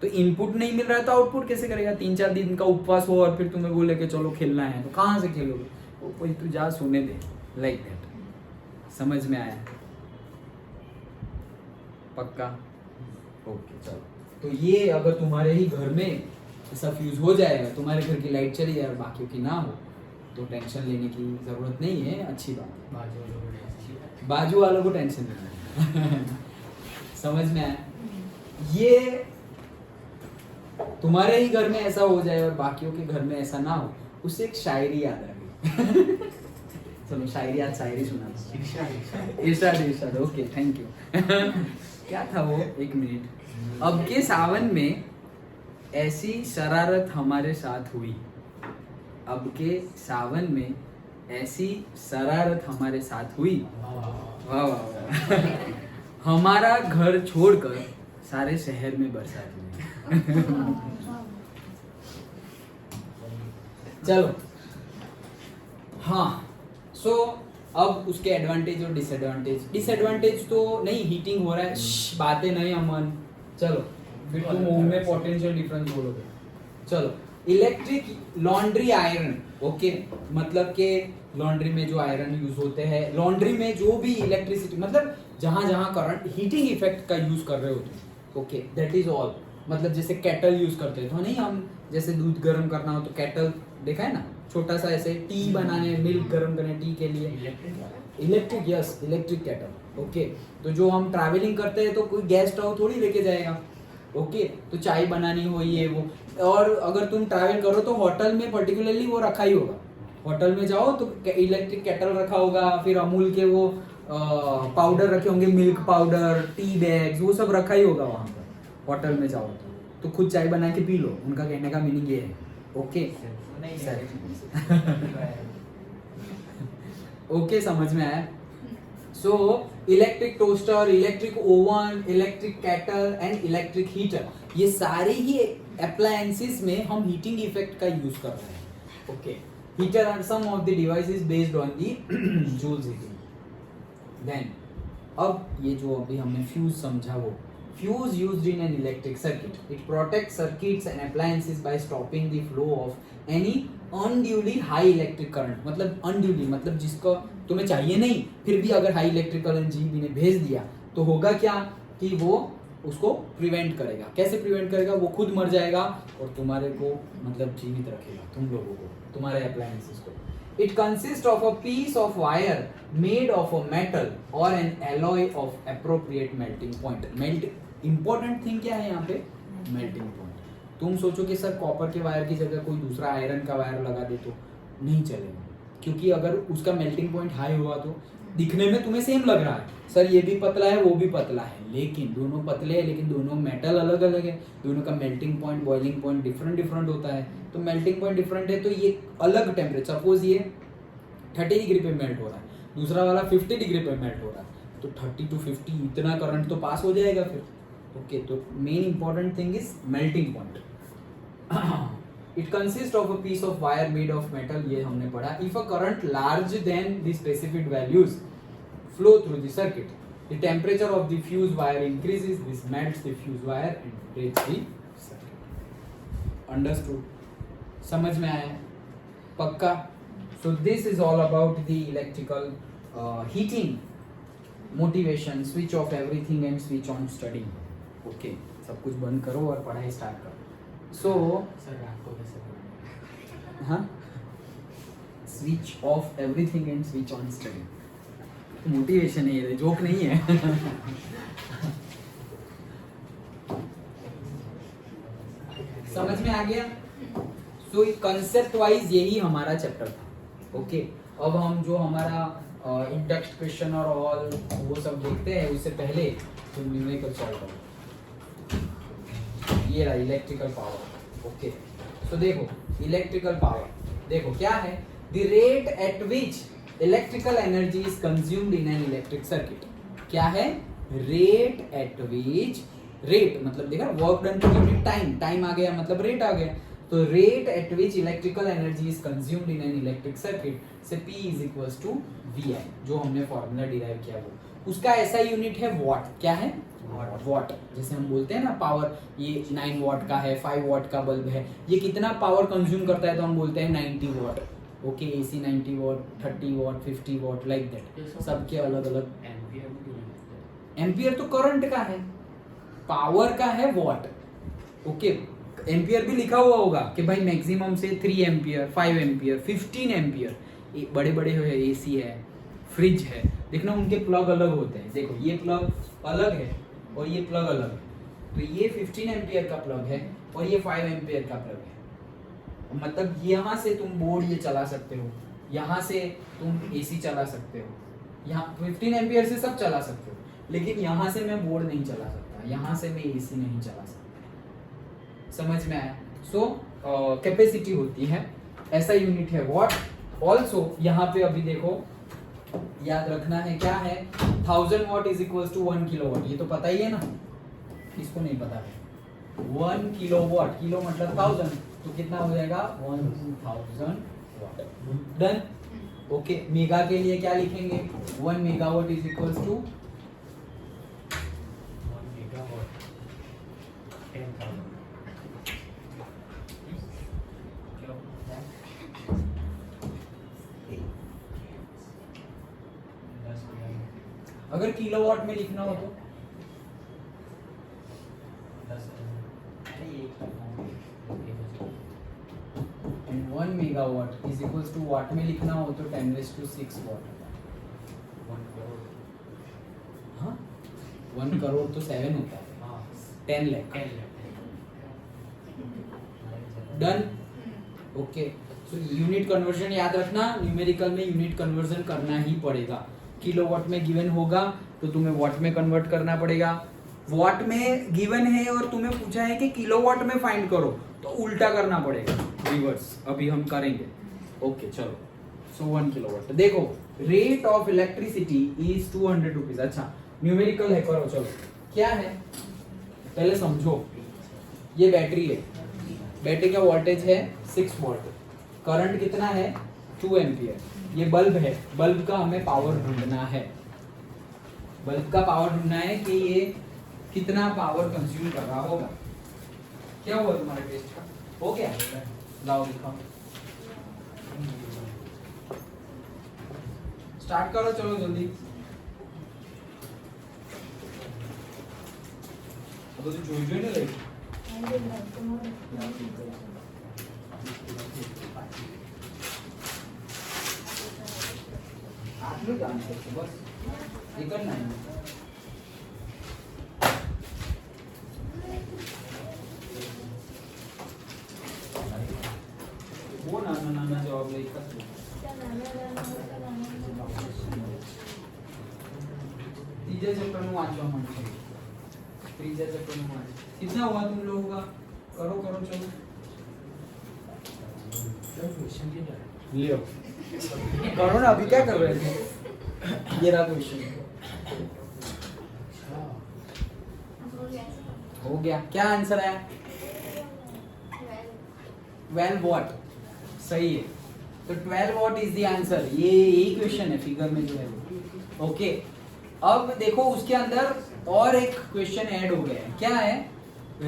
A: तो इनपुट नहीं मिल रहा है तो आउटपुट कैसे करेगा? 3-4 दिन का उपवास हो और फिर तुम्हें बोले कि चलो खेलना है, तो कहाँ से खेलोगे? वो कोई तू जा सोने दे, लाइक दैट। समझ में आया? पक्का? ओके, चलो। तो ये अगर तुम्हारे ही घर में ऐसा फ्यूज हो जाएगा, तुम्हारे घर की लाइट चली जाए और बाकियों की ना हो, तो टेंशन लेने की जरूरत नहीं है, अच्छी बात है। बाजू वालों को टेंशन लेना है। समझ में आया? ये तुम्हारे ही घर में ऐसा हो जाए और बाकियों के घर में ऐसा ना हो, उससे एक शायरी याद आ गई। चलो शायरी, आज शायरी सुना। इरशाद, ओके, थैंक यू। क्या था वो? एक मिनट। अब के सावन में ऐसी शरारत हमारे साथ हुई, अब के सावन में ऐसी शरारत हमारे साथ हुई, वाह वाह वाह। हमारा घर छोड़कर सारे शहर में बरसात हुई। चलो, हाँ, सो अब उसके एडवांटेज और डिसएडवांटेज तो नहीं, हीटिंग हो रहा है, बातें नहीं अमन। चलो फिर तुम मुंह में पोटेंशियल डिफरेंस बोलोगे। चलो, इलेक्ट्रिक लॉन्ड्री आयरन, ओके, मतलब के लॉन्ड्री में जो आयरन यूज होते हैं, लॉन्ड्री में जो भी इलेक्ट्रिसिटी, मतलब जहां जहां करंट हीटिंग इफेक्ट का यूज कर रहे होते हैं, ओके, दैट इज ऑल। मतलब जैसे केटल यूज करते हैं तो नहीं, हम जैसे दूध गर्म करना हो तो केटल देखा है ना, छोटा सा ऐसे टी बनाने, मिल्क गर्म करने टी के लिए electric, yes, electric kettle. Okay, तो जो हम ट्रैवलिंग करते हैं तो कोई गैस स्टोव थोड़ी लेके जाएगा, ओके, तो चाय बनानी हो ये वो। और अगर तुम ट्रैवल करो तो होटल में पर्टिकुलरली वो रखा ही होगा, होटल में जाओ तो इलेक्ट्रिक केटल रखा होगा, फिर अमूल के वो पाउडर रखे होंगे, मिल्क पाउडर, टी बैग्स, वो सब रखा ही होगा वहाँ पर होटल में जाओ तो खुद चाय बना के पी लो। उनका कहने का मीनिंग ये है, ओके। ओके, समझ में आया? So electric toaster, electric oven, electric kettle and electric heater, ये सारे ही अप्लायंसेस में हम हीटिंग इफेक्ट का यूज कर रहे हैं। Okay, heater are some of the devices based on the Joule's heating. Then अब ये जो अभी हमने फ्यूज समझा, वो fuse used in an electric circuit. It protects circuits and appliances by stopping the flow of any unduly high electric current. मतलब unduly मतलब जिसको तुम्हें चाहिए नहीं, फिर भी अगर हाई इलेक्ट्रिक करंट जीबी ने भेज दिया तो होगा क्या कि वो उसको प्रिवेंट करेगा. कैसे प्रिवेंट करेगा? वो खुद मर जाएगा और तुम्हारे को मतलब जीवित रखेगा, तुम लोगों को, तुम्हारे अप्लायंसेस को. It consists of a piece of wire made of a metal or an alloy of appropriate melting point. Important thing क्या है यहाँ पे? Melting point. तुम सोचो कि सर कॉपर के वायर की जगह कोई दूसरा आयरन का वायर लगा दे तो नहीं चलेगा, क्योंकि अगर उसका मेल्टिंग पॉइंट हाई हुआ तो दिखने में तुम्हें सेम लग रहा है, सर ये भी पतला है वो भी पतला है, लेकिन दोनों पतले हैं, लेकिन दोनों मेटल अलग अलग है, दोनों का melting point boiling point different होता है. तो मेल्टिंग पॉइंट डिफरेंट है तो ये अलग टेम्परेचर, सपोज ये 30 डिग्री पे मेल्ट हो रहा है, दूसरा वाला 50 डिग्री पे मेल्ट हो रहा है, तो 30 to 50 इतना करंट तो पास हो जाएगा फिर. ओके, तो main important thing is melting point. It consists of a piece of wire made of metal, ये हमने पढ़ा. If a current larger than the specified values flow through the circuit, the temperature of the fuse wire increases. This melts the fuse wire and breaks the circuit. Understood? समझ में आया? पक्का? So this is all about the electrical heating, motivation, switch off everything and switch on studying. Okay, सब कुछ बंद करो और पढ़ाई स्टार्ट करो. So
B: सर रात को कैसे पढ़ेंगे?
A: हाँ, switch off everything and switch on studying. Motivation है ये, जोक नहीं है. समझ में आ गया? सो कंसेप्ट वाइज यही हमारा चैप्टर था. ओके, अब हम जो हमारा इन टेक्स्ट क्वेश्चन और ऑल वो सब देखते हैं, उससे पहले तुम न्यूमेरिकल सॉल्व करो. ये रहा इलेक्ट्रिकल पावर. ओके, तो देखो इलेक्ट्रिकल पावर, देखो क्या है, the rate at which electrical energy is consumed in an electric circuit. क्या है? रेट एट विच, रेट मतलब देखा work done per unit time, time आ गया मतलब रेट आ गया. तो rate at which electrical energy is consumed in an electric circuit से P is equals to VI, जो हमने फॉर्मूला डिराइव किया वो, उसका ऐसा यूनिट है वॉट. क्या है? वॉट. जैसे हम बोलते हैं ना पावर, ये 9 वॉट का है, 5 वॉट का बल्ब है, ये कितना पावर कंज्यूम करता है तो हम बोलते हैं 90 what. Okay, AC 90 what, 30 what, 50 what, like that. सबके अलग अलग. एम्पियर तो करंट का है, पावर का है वॉट. ओके, एम्पियर भी लिखा हुआ होगा कि भाई मैक्सिमम से 3 एम्पियर, 5 एम्पियर, 15 एम्पियर. बड़े बड़े है, AC है, फ्रिज है, देखना उनके प्लग अलग होते हैं. देखो ये प्लग अलग है और ये प्लग अलग है, तो ये 15 एम्पियर का प्लग है और ये 5 एम्पियर का प्लग है. मतलब यहाँ से तुम बोर्ड ये चला सकते हो, यहाँ से तुम AC चला सकते हो, यहाँ 15 एम्पियर से सब चला सकते हो, लेकिन यहाँ से मैं बोर्ड नहीं चला सकता, यहाँ से मैं AC नहीं चला सकता. समझ में आया? सो कैपेसिटी होती है, ऐसा यूनिट है वॉट. ऑल्सो यहाँ पे अभी देखो याद रखना है क्या है, 1000 watt is equals to 1 kilowatt. ये तो पता ही है ना, किसको नहीं पता है? 1 किलोवाट, किलो मतलब 1000, तो कितना हो जाएगा 1000 वॉट. डन. ओके, मेगा के लिए क्या लिखेंगे? 1 megawatt is equals to
B: 1 megawatt 10,000.
A: अगर किलोवाट में लिखना हो तो
B: 10
A: and 1 megawatt is equals to watt में लिखना हो तो 10⁶ वाट.
B: 1 करोड़.
A: हाँ, 1 करोड़ तो 7 होता है,
B: हाँ
A: 10 lakh. Done. Okay, so unit conversion याद रखना, न्यूमेरिकल में यूनिट कन्वर्जन करना ही पड़ेगा. किलोवाट में गिवन होगा तो तुम्हें वॉट में कन्वर्ट करना पड़ेगा. वॉट में गिवन है और तुम्हें पूछा है कि किलोवाट में फाइंड करो, तो उल्टा करना पड़ेगा, रिवर्स. अभी हम करेंगे. ओके चलो. सो 1 किलोवाट. देखो rate of electricity is 200 rupees. अच्छा न्यूमेरिकल है, करो चलो. क्या है पहले समझो. ये बैटरी है, बैटरी का वोल्टेज है 6 वोल्ट, करंट कितना है 2 एम्पियर. ये बल्ब है, बल्ब का हमें पावर ढूंढना है. बल्ब का पावर ढूंढना है कि ये कितना पावर कंज्यूम कर रहा होगा। क्या हुआ तुम्हारे टेस्ट का? हो गया? लाओ दिखाओ, स्टार्ट करो, चलो जल्दी। अब तो જોઈ જોઈને લઈ આટલું જ આન્સર છે, બસ એક જ લાઈન। બહુ નાના નાના જવાબ લઈ શકશો। तीसरे चैप्टर में वांचवा मांगते हैं, तीसरे चैप्टर में वांच। कितना हुआ तुम लोगों का? करो करो चलो, लियो करो ना। अभी क्या कर रहे थे? ये रहा क्वेश्चन। हो गया? क्या आंसर है? 12 वॉट। सही है, तो 12 वॉट इज द आंसर। ये यही क्वेश्चन है फिगर में जो है वो। ओके, अब देखो उसके अंदर और एक क्वेश्चन ऐड हो गया है। क्या है?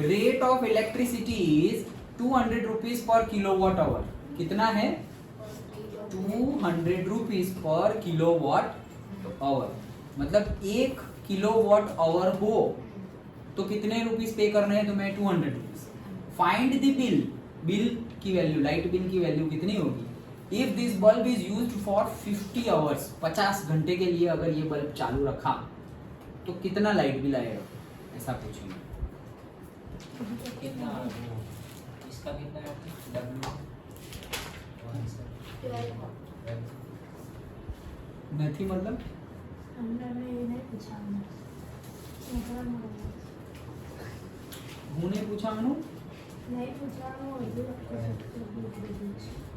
A: Rate of electricity is 200 rupees per kilowatt our. कितना है? 200 रुपीज पर किलोवाट आवर। मतलब 1 किलोवाट आवर हो तो कितने रुपीस पे करने हैं तुम्हें? 200 rupees. Find the bill. Bill की वैल्यू, लाइट बिल की वैल्यू कितनी होगी? If this bulb is used for 50 hours, 50 घंटे के लिए अगर ये बल्ब चालू रखा तो कितना लाइट बिल आएगा? ऐसा पूछेंगे।
B: कितना इसका कितना है? W
A: नहीं मतलब હું નહીં પૂછવાનું।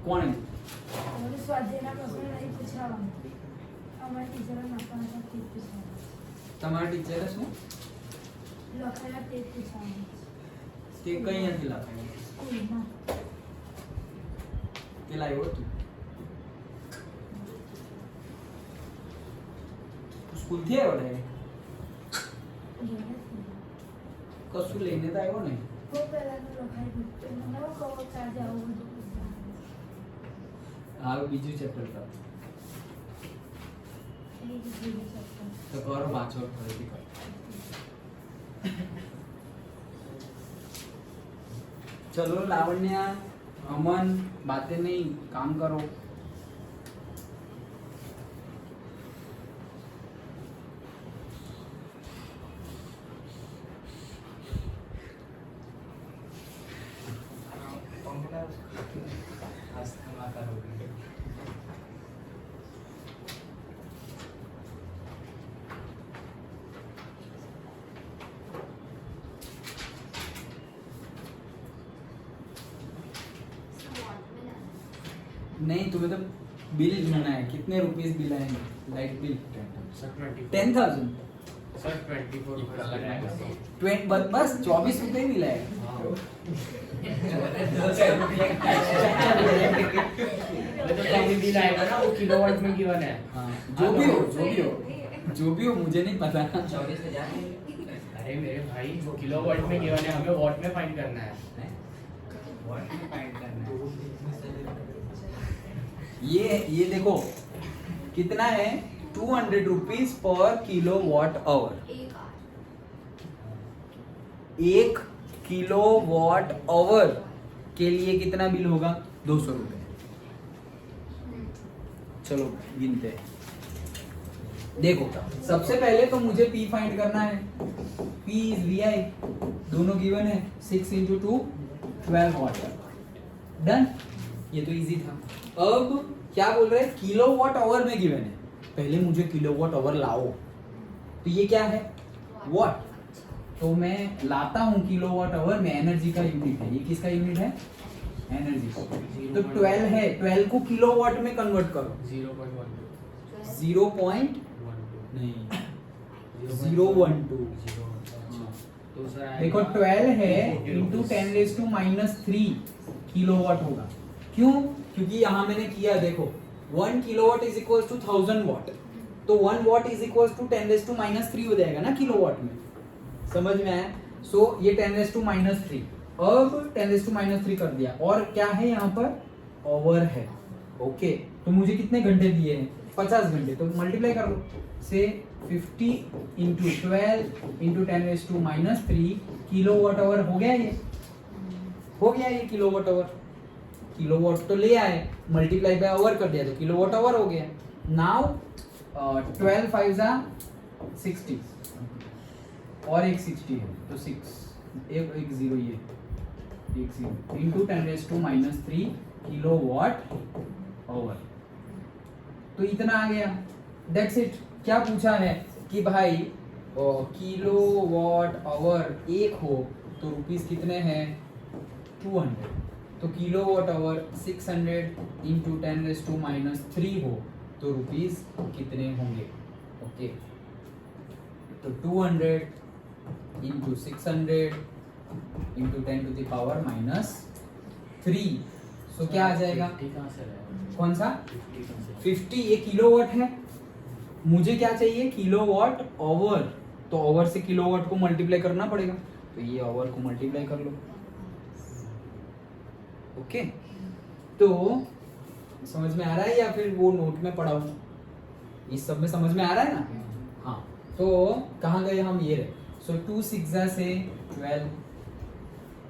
A: કોણ? તમારા ટીચરે શું તે કઈ નથી લખાયું? તે લાવ્યો તું સ્કૂલ થી આવ્યો ને? કશું લઈને તો આવ્યો નહીં? હવે બીજું ચેપ્ટર કર તો કરો, વાંચો ફરીથી કરો। चलो लावण्या, अमन, बातें नहीं, काम करो। नहीं, तुम्हें तो बिल ढूंढना है। कितने रुपीस बिल आएंगे? Light bill 10,000।
B: सर 24
A: बस 24 रुपए बिल है।
B: बिल आएगा ना, वो किलोवाट में गिवन है।
A: हाँ, जो भी हो जो भी हो मुझे नहीं पता।
B: 24,000। अरे मेरे भाई, वो किलोवाट में गिवन है, हमें वॉट में फाइंड करना है। वॉट में फाइंड करना है।
A: ये देखो कितना है? 200 rupees per kilowatt our. 1 kilowatt our के लिए कितना बिल होगा? 200 रुपए। चलो गिनते हैं। देखो सबसे पहले तो मुझे P फाइंड करना है। P इज VI, दोनों गिवन है। 6 × 2 12 वॉट। डन, ये तो इजी था। अब क्या बोल रहे हैं? किलोवाट आवर में गिवन है। पहले मुझे किलोवाट आवर लाओ, तो ये क्या है? वॉट। तो मैं लाता हूँ किलोवाट आवर में। एनर्जी का यूनिट है, ये किसका यूनिट है? एनर्जी। तो 12 है, 12 को किलोवाट में कन्वर्ट करो। 0.12 नहीं 0.12। देखो 12 है इंटू 10⁻³ किलोवाट होगा। क्यों? क्योंकि यहाँ मैंने किया, देखो 1 kilowatt is equal to 1000 watt, तो 1 वॉट इज इक्वल टू 10⁻³ हो जाएगा ना किलोवाट में। समझ में आया? सो ये 10⁻⁻3 अब 10⁻³ कर दिया और क्या है यहाँ पर ओवर है। ओके तो मुझे कितने घंटे दिए हैं 50 घंटे, तो मल्टीप्लाई कर लो से 50 इंटू 12 इंटू 10⁻³ किलोवाट आवर हो गया ये, हो गया ये किलोवाट आवर। किलोवाट तो ले आए, मल्टीप्लाई बाय आवर कर दिया तो किलोवाट आवर हो गया। नाउ 12 5 60 और एक 60 है तो 6 एक 0 ये एक 0 इंटू 10⁻³ किलोवाट आवर, तो इतना आ गया। That's it. क्या पूछा है कि भाई किलोवाट आवर एक हो तो रुपीस कितने हैं 200, तो किलोवाट आवर 600 इंटू 10⁻³ हो तो रुपीस कितने होंगे। ओके तो 200 इंटू 600 इंटू 10⁻³ सो क्या आ जाएगा,
B: 50 कहाँ से लाया?
A: कौन सा
B: 50 कहाँ से?
A: 50, ये किलोवाट है, मुझे क्या चाहिए किलोवाट आवर, तो आवर से किलोवाट को मल्टीप्लाई करना पड़ेगा, तो ये आवर को मल्टीप्लाई कर लो। ओके तो समझ में आ रहा है या फिर वो नोट में पढ़ा हूँ, इस सब में समझ में आ रहा है ना। हाँ तो कहाँ गए हम, ये रहे। सो 2 6 से 12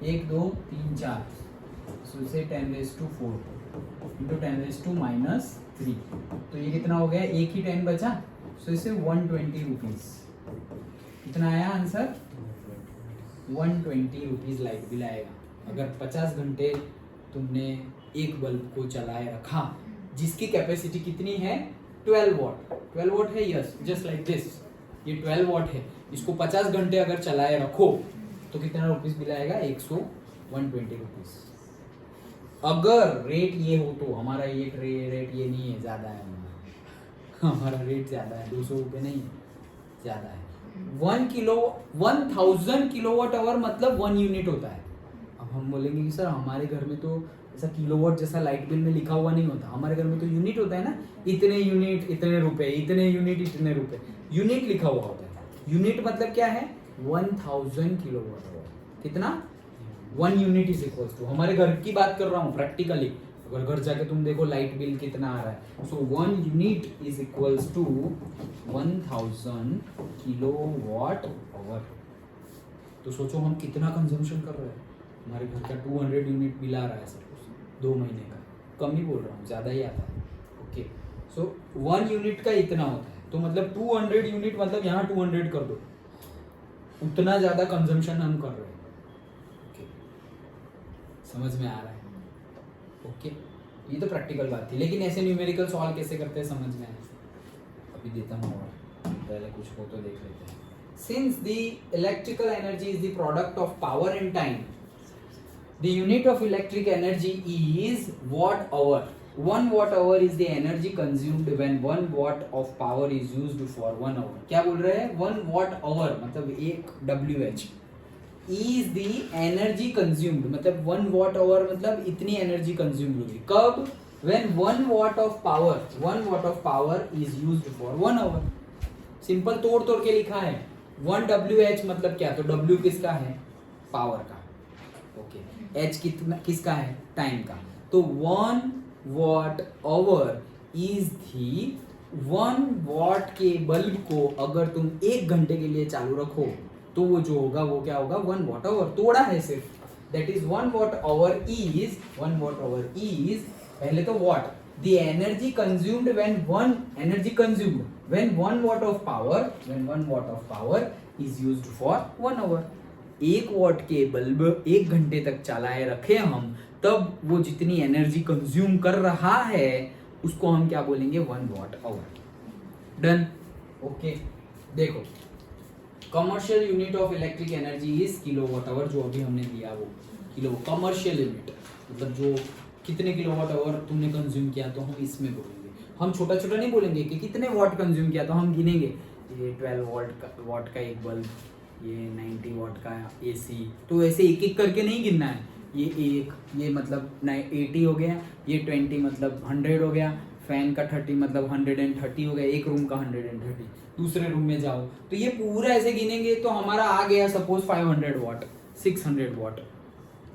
A: 1 2 3 4 सो से 10⁻⁴ इंटू 10⁻⁻³ तो ये कितना हो गया, एक ही 10 बचा, सो इसे 120 रुपीज। कितना आया आंसर 120 रुपीज लाइट बिल आएगा अगर 50 घंटे तुमने एक बल्ब को चलाए रखा जिसकी कैपेसिटी कितनी है 12 वॉट। 12 वॉट है, यस जस्ट लाइक दिस, ये 12 वॉट है, इसको 50 घंटे अगर चलाए रखो तो कितना रुपीस बिल आएगा 120 रुपीस। अगर रेट ये हो तो हमारा ये रेट ये नहीं है, ज्यादा है हमारा रेट ज्यादा है, 200 रुपये नहीं ज्यादा है। 1000 किलोवाट आवर मतलब 1 यूनिट होता है। अब हम बोलेंगे कि सर हमारे घर में तो ऐसा किलोवाट जैसा लाइट बिल में लिखा हुआ नहीं होता, हमारे घर में तो यूनिट होता है ना, इतने यूनिट इतने रुपए, इतने यूनिट इतने रुपए, यूनिट लिखा हुआ होता है। यूनिट मतलब क्या है 1000 किलोवाट आवर, कितना 1 यूनिट इज इक्वल टू, हमारे घर की बात कर रहा हूँ प्रैक्टिकली, अगर घर जाके तुम देखो लाइट बिल कितना आ रहा है, so 1 unit is equals to 1000 kilowatt hour. तो सोचो हम कितना कंजम्पशन कर रहे हैं, हमारे घर का 200 यूनिट बिल आ रहा है सर 2 महीने का, कम ही बोल रहा हूँ, ज़्यादा ही आता है। ओके सो 1 यूनिट का इतना होता है, तो मतलब 200 यूनिट मतलब यहाँ 200 कर दो, उतना ज़्यादा कंजम्पशन हम कर रहे हैं। ओके समझ में आ रहा है। ओके ये तो प्रैक्टिकल बात थी, लेकिन ऐसे न्यूमेरिकल सॉल्व कैसे करते हैं समझ में आया, अभी देता हूँ और पहले कुछ हो तो देख लेते हैं। Since the electrical energy is the product of power and time, the unit of electric energy is watt hour. 1 watt hour is the energy consumed when 1 watt of power is used for 1 hour. क्या बोल रहे हैं 1 watt hour मतलब 1 WH is the energy consumed मतलब 1 watt hour मतलब इतनी energy consumed होगी कब, when 1 watt of power is used for 1 hour. Simple तोड़ के लिखा है 1 WH मतलब क्या, तो W किसका है पावर का, ओके H किसका है टाइम का, तो 1 watt hour is the 1 watt के बल्ब को अगर तुम 1 घंटे के लिए चालू रखो तो वो जो होगा वो क्या होगा 1 watt hour, तोड़ा है सिर्फ, that is 1 watt hour is पहले तो watt, the energy consumed when 1 watt of power is used for 1 hour. 1 watt के बल्ब 1 घंटे तक चलाए रखे हम, तब वो जितनी एनर्जी कंज्यूम कर रहा है उसको हम क्या बोलेंगे 1 watt hour. डन. ओके देखो commercial unit of electric energy is kilowatt our, जो अभी हमने दिया वो किलो कमर्शियल यूनिट मतलब जो कितने किलोवाट आवर तुमने कंज्यूम किया, तो हम इसमें बोलेंगे, हम छोटा छोटा नहीं बोलेंगे कि कितने वाट कंज्यूम किया, तो हम गिनेंगे ये 12 वाट का एक बल्ब, ये 90 वाट का एसी, तो ऐसे एक एक करके नहीं गिनना है, ये मतलब 80 हो गया, ये 20 मतलब 100 हो गया, फैन का 30 मतलब 130 हो गया, एक रूम का 130, दूसरे रूम में जाओ तो ये पूरा ऐसे गिनेंगे तो हमारा आ गया सपोज 500 वाट, 600 वाट।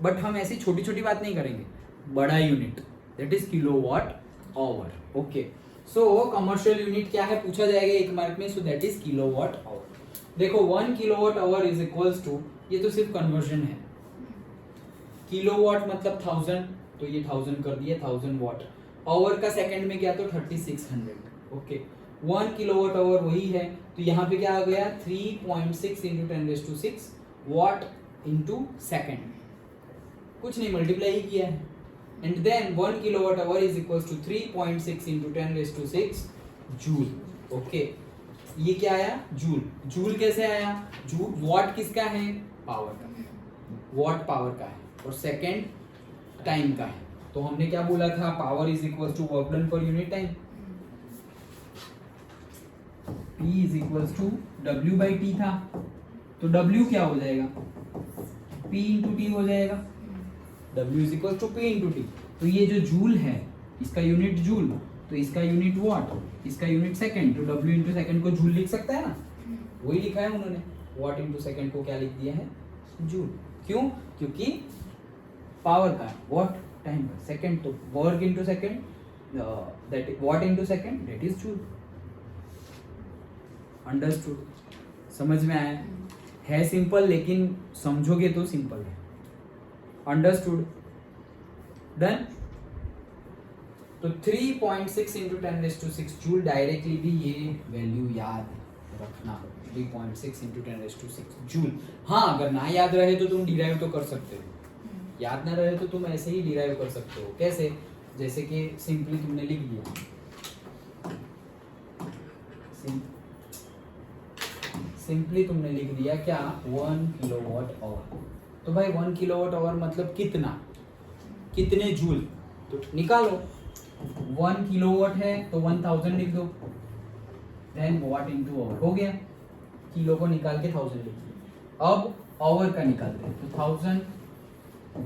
A: बट हम ऐसी छोटी छोटी बात नहीं करेंगे, बड़ा unit that is kilowatt hour. Okay, so commercial unit क्या है पूछा जाएगा एक मार्क में, so that is kilowatt hour. देखो 1 kilowatt hour is equals to, ये तो सिर्फ कन्वर्जन है, किलोवाट मतलब 1000, तो ये 1000 कर दिया 1000 वाट। आवर का सेकंड में क्या तो 3600। ओके, 1 किलोवाट आवर वही है, तो यहाँ पे क्या आ गया 3.6 इंटू 10⁶ वाट इंटू सेकेंड, कुछ नहीं मल्टीप्लाई ही किया है। And then 1 kilowatt hour is equals to 3.6 into 10⁶ joule. Okay, ये क्या आया जूल। जूल कैसे आया, जूल वाट किसका है, पावर का, वाट पावर का है, और सेकेंड टाइम का है। तो हमने क्या बोला था, power is equal to work done per unit time, P is equal to W by T था, तो W क्या हो जाएगा, P इंटू टी हो जाएगा, W is equal to P into T. तो ये जो जूल है इसका यूनिट जूल, तो इसका यूनिट वाट, इसका यूनिट सेकंड, तो W इंटू सेकंड को जूल लिख सकता है ना, वही लिखा है उन्होंने, वाट इंटू सेकंड को क्या लिख दिया है जूल। क्यों, क्योंकि पावर का वाट टाइम का, सेकंड तो work into second, that watt into second that is joule. Understood, समझ में आया है सिंपल, लेकिन समझोगे तो सिंपल है। Understood, done. तो 3.6 इंटू 10⁶ जूल, डायरेक्टली भी ये वैल्यू याद रखना, 3.6 इंटू 10⁶ जूल। हाँ, अगर ना याद रहे तो तुम डिराइव तो कर सकते हो, याद ना रहे तो तुम ऐसे ही डिराइव कर सकते हो। कैसे, जैसे कि सिंपली तुमने लिख दिया, सिंपली तुमने लिख दिया क्या 1 किलोवाट आवर। तो भाई 1 किलोवाट आवर मतलब कितना, कितने जूल, तो निकालो। 1 किलोवाट है तो 1000 लिख दो, देन वाट इंटू आवर हो गया, किलो को निकाल के 1000 लिख दो। अब आवर का निकालते हैं, तो 1000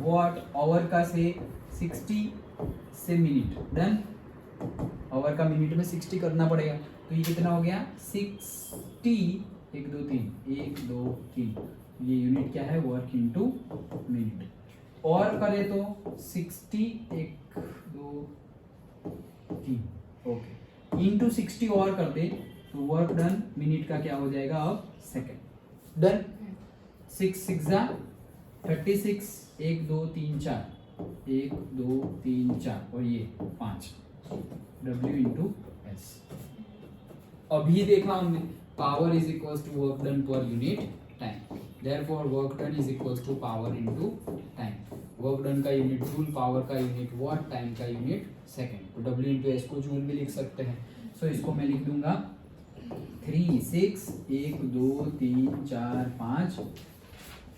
A: वाट आवर का से 60 से मिनट, डन। आवर का मिनट में 60 करना पड़ेगा, तो ये कितना हो गया 60, 1 2 3, 1 2 3, ये यूनिट क्या है वर्क इनटू मिनट। और करे तो 60 1 2 3, ओके, इनटू 60 और कर दे तो वर्क डन मिनट का क्या हो जाएगा अब सेकंड, डन। 6 6 जा 36, 1 2 3 4, 1 2 3 4 और ये 5, W इंटू एस। अभी देखा हमने power is equals to work done per unit time, therefore work done is equals to power into time. Work done का यूनिट जूल, पावर का यूनिट वाट, टाइम का unit second, तो W into S को joule भी लिख सकते हैं। सो इसको मैं लिख दूंगा 3 6 1 2 3 4 5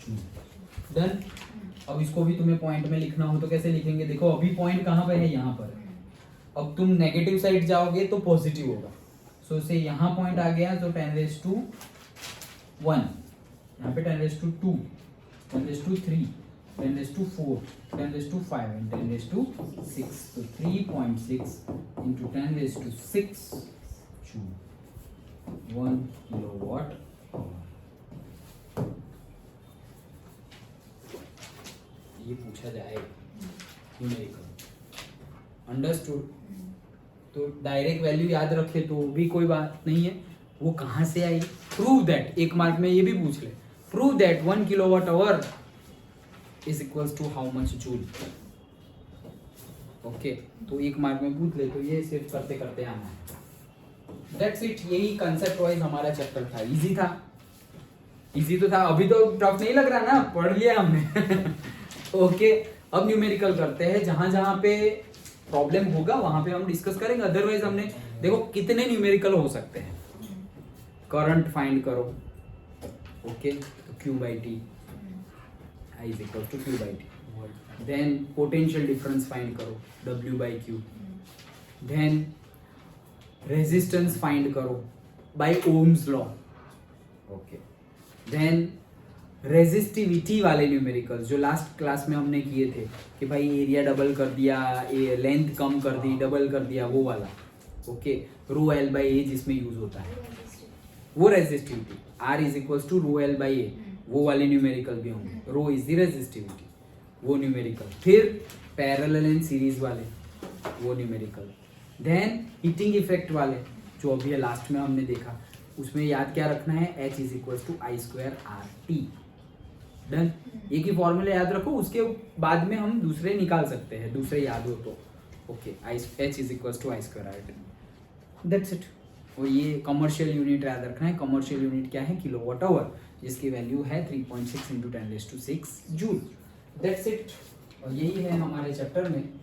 A: जूल, डन। अब इसको भी तुम्हें पॉइंट में लिखना हो तो कैसे लिखेंगे, देखो अभी पॉइंट कहाँ पे है, यहाँ पर। अब तुम नेगेटिव साइड जाओगे तो पॉजिटिव होगा, सो से यहाँ पॉइंट आ गया, तो 10⁻1, यहाँ पे 10⁻2, 10⁻3, 10⁻4, 10⁻5 एंड 10⁻6, तो 3.6 इंटू 10⁻6 जूल, 1 किलोवाट आवर। ये पूछा जाएगा न्यूमेरिकल, अंडरस्टूड। तो डायरेक्ट वैल्यू याद रखे तो भी कोई बात नहीं है, वो कहाँ से आई, प्रूव दैट, एक मार्क में ये भी पूछ ले, prove that 1 kilowatt hour is equals to how much joule. Okay, तो एक मार्क में पूछ ले, तो ये सिर्फ करते करते आना है, दैट्स इट। यही कंसेप्ट वाइज हमारा चैप्टर था, इजी था, इजी तो था, अभी तो टफ नहीं लग रहा ना, पढ़ लिया हमने। ओके, अब न्यूमेरिकल करते हैं, जहां जहां पे प्रॉब्लम होगा वहां पे हम डिस्कस करेंगे। अदरवाइज हमने देखो कितने न्यूमेरिकल हो सकते हैं, करंट फाइंड करो, ओके, तो Q by T, I is equal to Q by T. Then potential difference find करो, W by Q। Then resistance find करो by ohm's law, okay. Then resistivity वाले न्यूमेरिकल्स जो last class में हमने किए थे कि भाई एरिया डबल कर दिया, लेंथ कम कर दी, डबल कर दिया, वो वाला। Okay, rho L by A जिसमें यूज होता है वो resistivity. R is equals to rho L by A, वो वाले न्यूमेरिकल भी होंगे। रो इज द रेजिस्टिविटी, वो न्यूमेरिकल। फिर पैरेलल एंड सीरीज वाले, वो न्यूमेरिकल। देन हीटिंग इफेक्ट वाले जो अभी लास्ट में हमने देखा, उसमें याद क्या रखना है, H is equals to I square R T. Done. एक ही फॉर्मूला याद रखो, उसके बाद में हम दूसरे निकाल सकते हैं, दूसरे याद हो तो। Okay, H is equals to I square R T, that's it. और ये कमर्शियल यूनिट याद रखना है। कमर्शियल यूनिट क्या है, किलोवाट आवर, जिसकी वैल्यू है 3.6 इंटू 10⁶ जूल। That's it. और यही है हमारे चैप्टर में।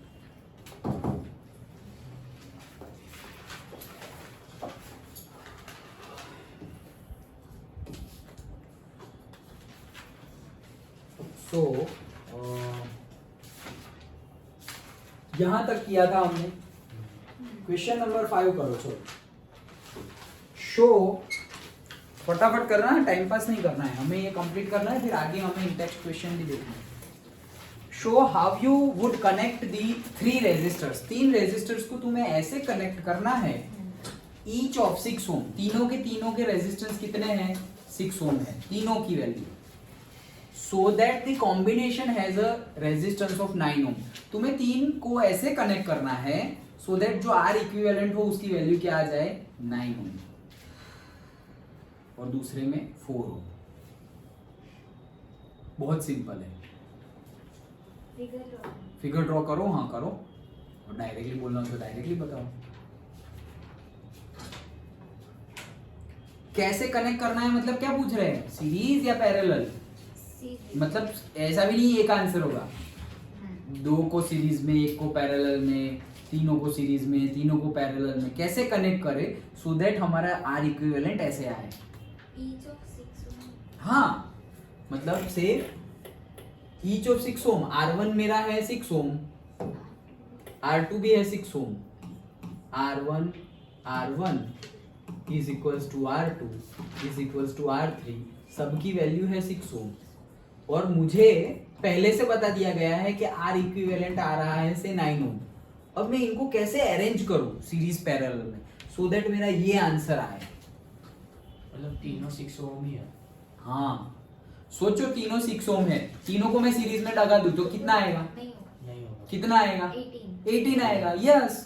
A: तो यहां तक किया था हमने। क्वेश्चन नंबर 5 करो। चलो, शो, फटाफट करना है, टाइम पास नहीं करना है, हमें ये कंप्लीट करना है, फिर आगे हमें इंटेक्स्ट क्वेश्चन भी देखना है। Show how you would connect the 3 resistors. 3 resistors को तुम्हें ऐसे कनेक्ट करना है, ईच ऑफ 6 ओम। तीनों के रेजिस्टेंस कितने हैं, 6 ओम है तीनों की value. So that the combination has a resistance of 9 ओम। तुम्हें 3 को ऐसे कनेक्ट करना है सो दैट जो आर इक्विवेलेंट हो उसकी वैल्यू क्या आ जाए, 9 ओम, और दूसरे में 4 ओम। बहुत सिंपल है। फिगर ड्रॉ करो, हाँ करो, और डायरेक्टली बोलना हो तो डायरेक्टली बताओ। कैसे कनेक्ट करना है, मतलब क्या पूछ रहे हैं, सीरीज या पैरेलल? मतलब ऐसा भी नहीं एक आंसर होगा, 2 को सीरीज में, 1 को पैरेलल में, तीनों को सीरीज में, तीनों को पैरेलल में। कैसे कनेक्ट करें सो दैट हमारा आर इक्विवेलेंट ऐसे आए। हाँ, मतलब से ईच ऑफ 6 ओम। R1 मेरा है 6 ओम, R2 भी है 6 ohm. R1 is equals to R2 is equals to R3, सबकी वैल्यू है 6 ओम। और मुझे पहले से बता दिया गया है कि R इक्विवेलेंट आ रहा है से 9 ओम। अब मैं इनको कैसे अरेंज करूं सीरीज पैरेलल में सो दैट मेरा ये आंसर आए।
B: मतलब तीनों 6 ओम ही है।
A: हाँ, सोचो तीनों 6 ओम है, तीनों को मैं सीरीज में लगा दूं तो कितना आएगा,
B: नहीं होगा।
A: कितना आएगा, 18 आएगा। यस,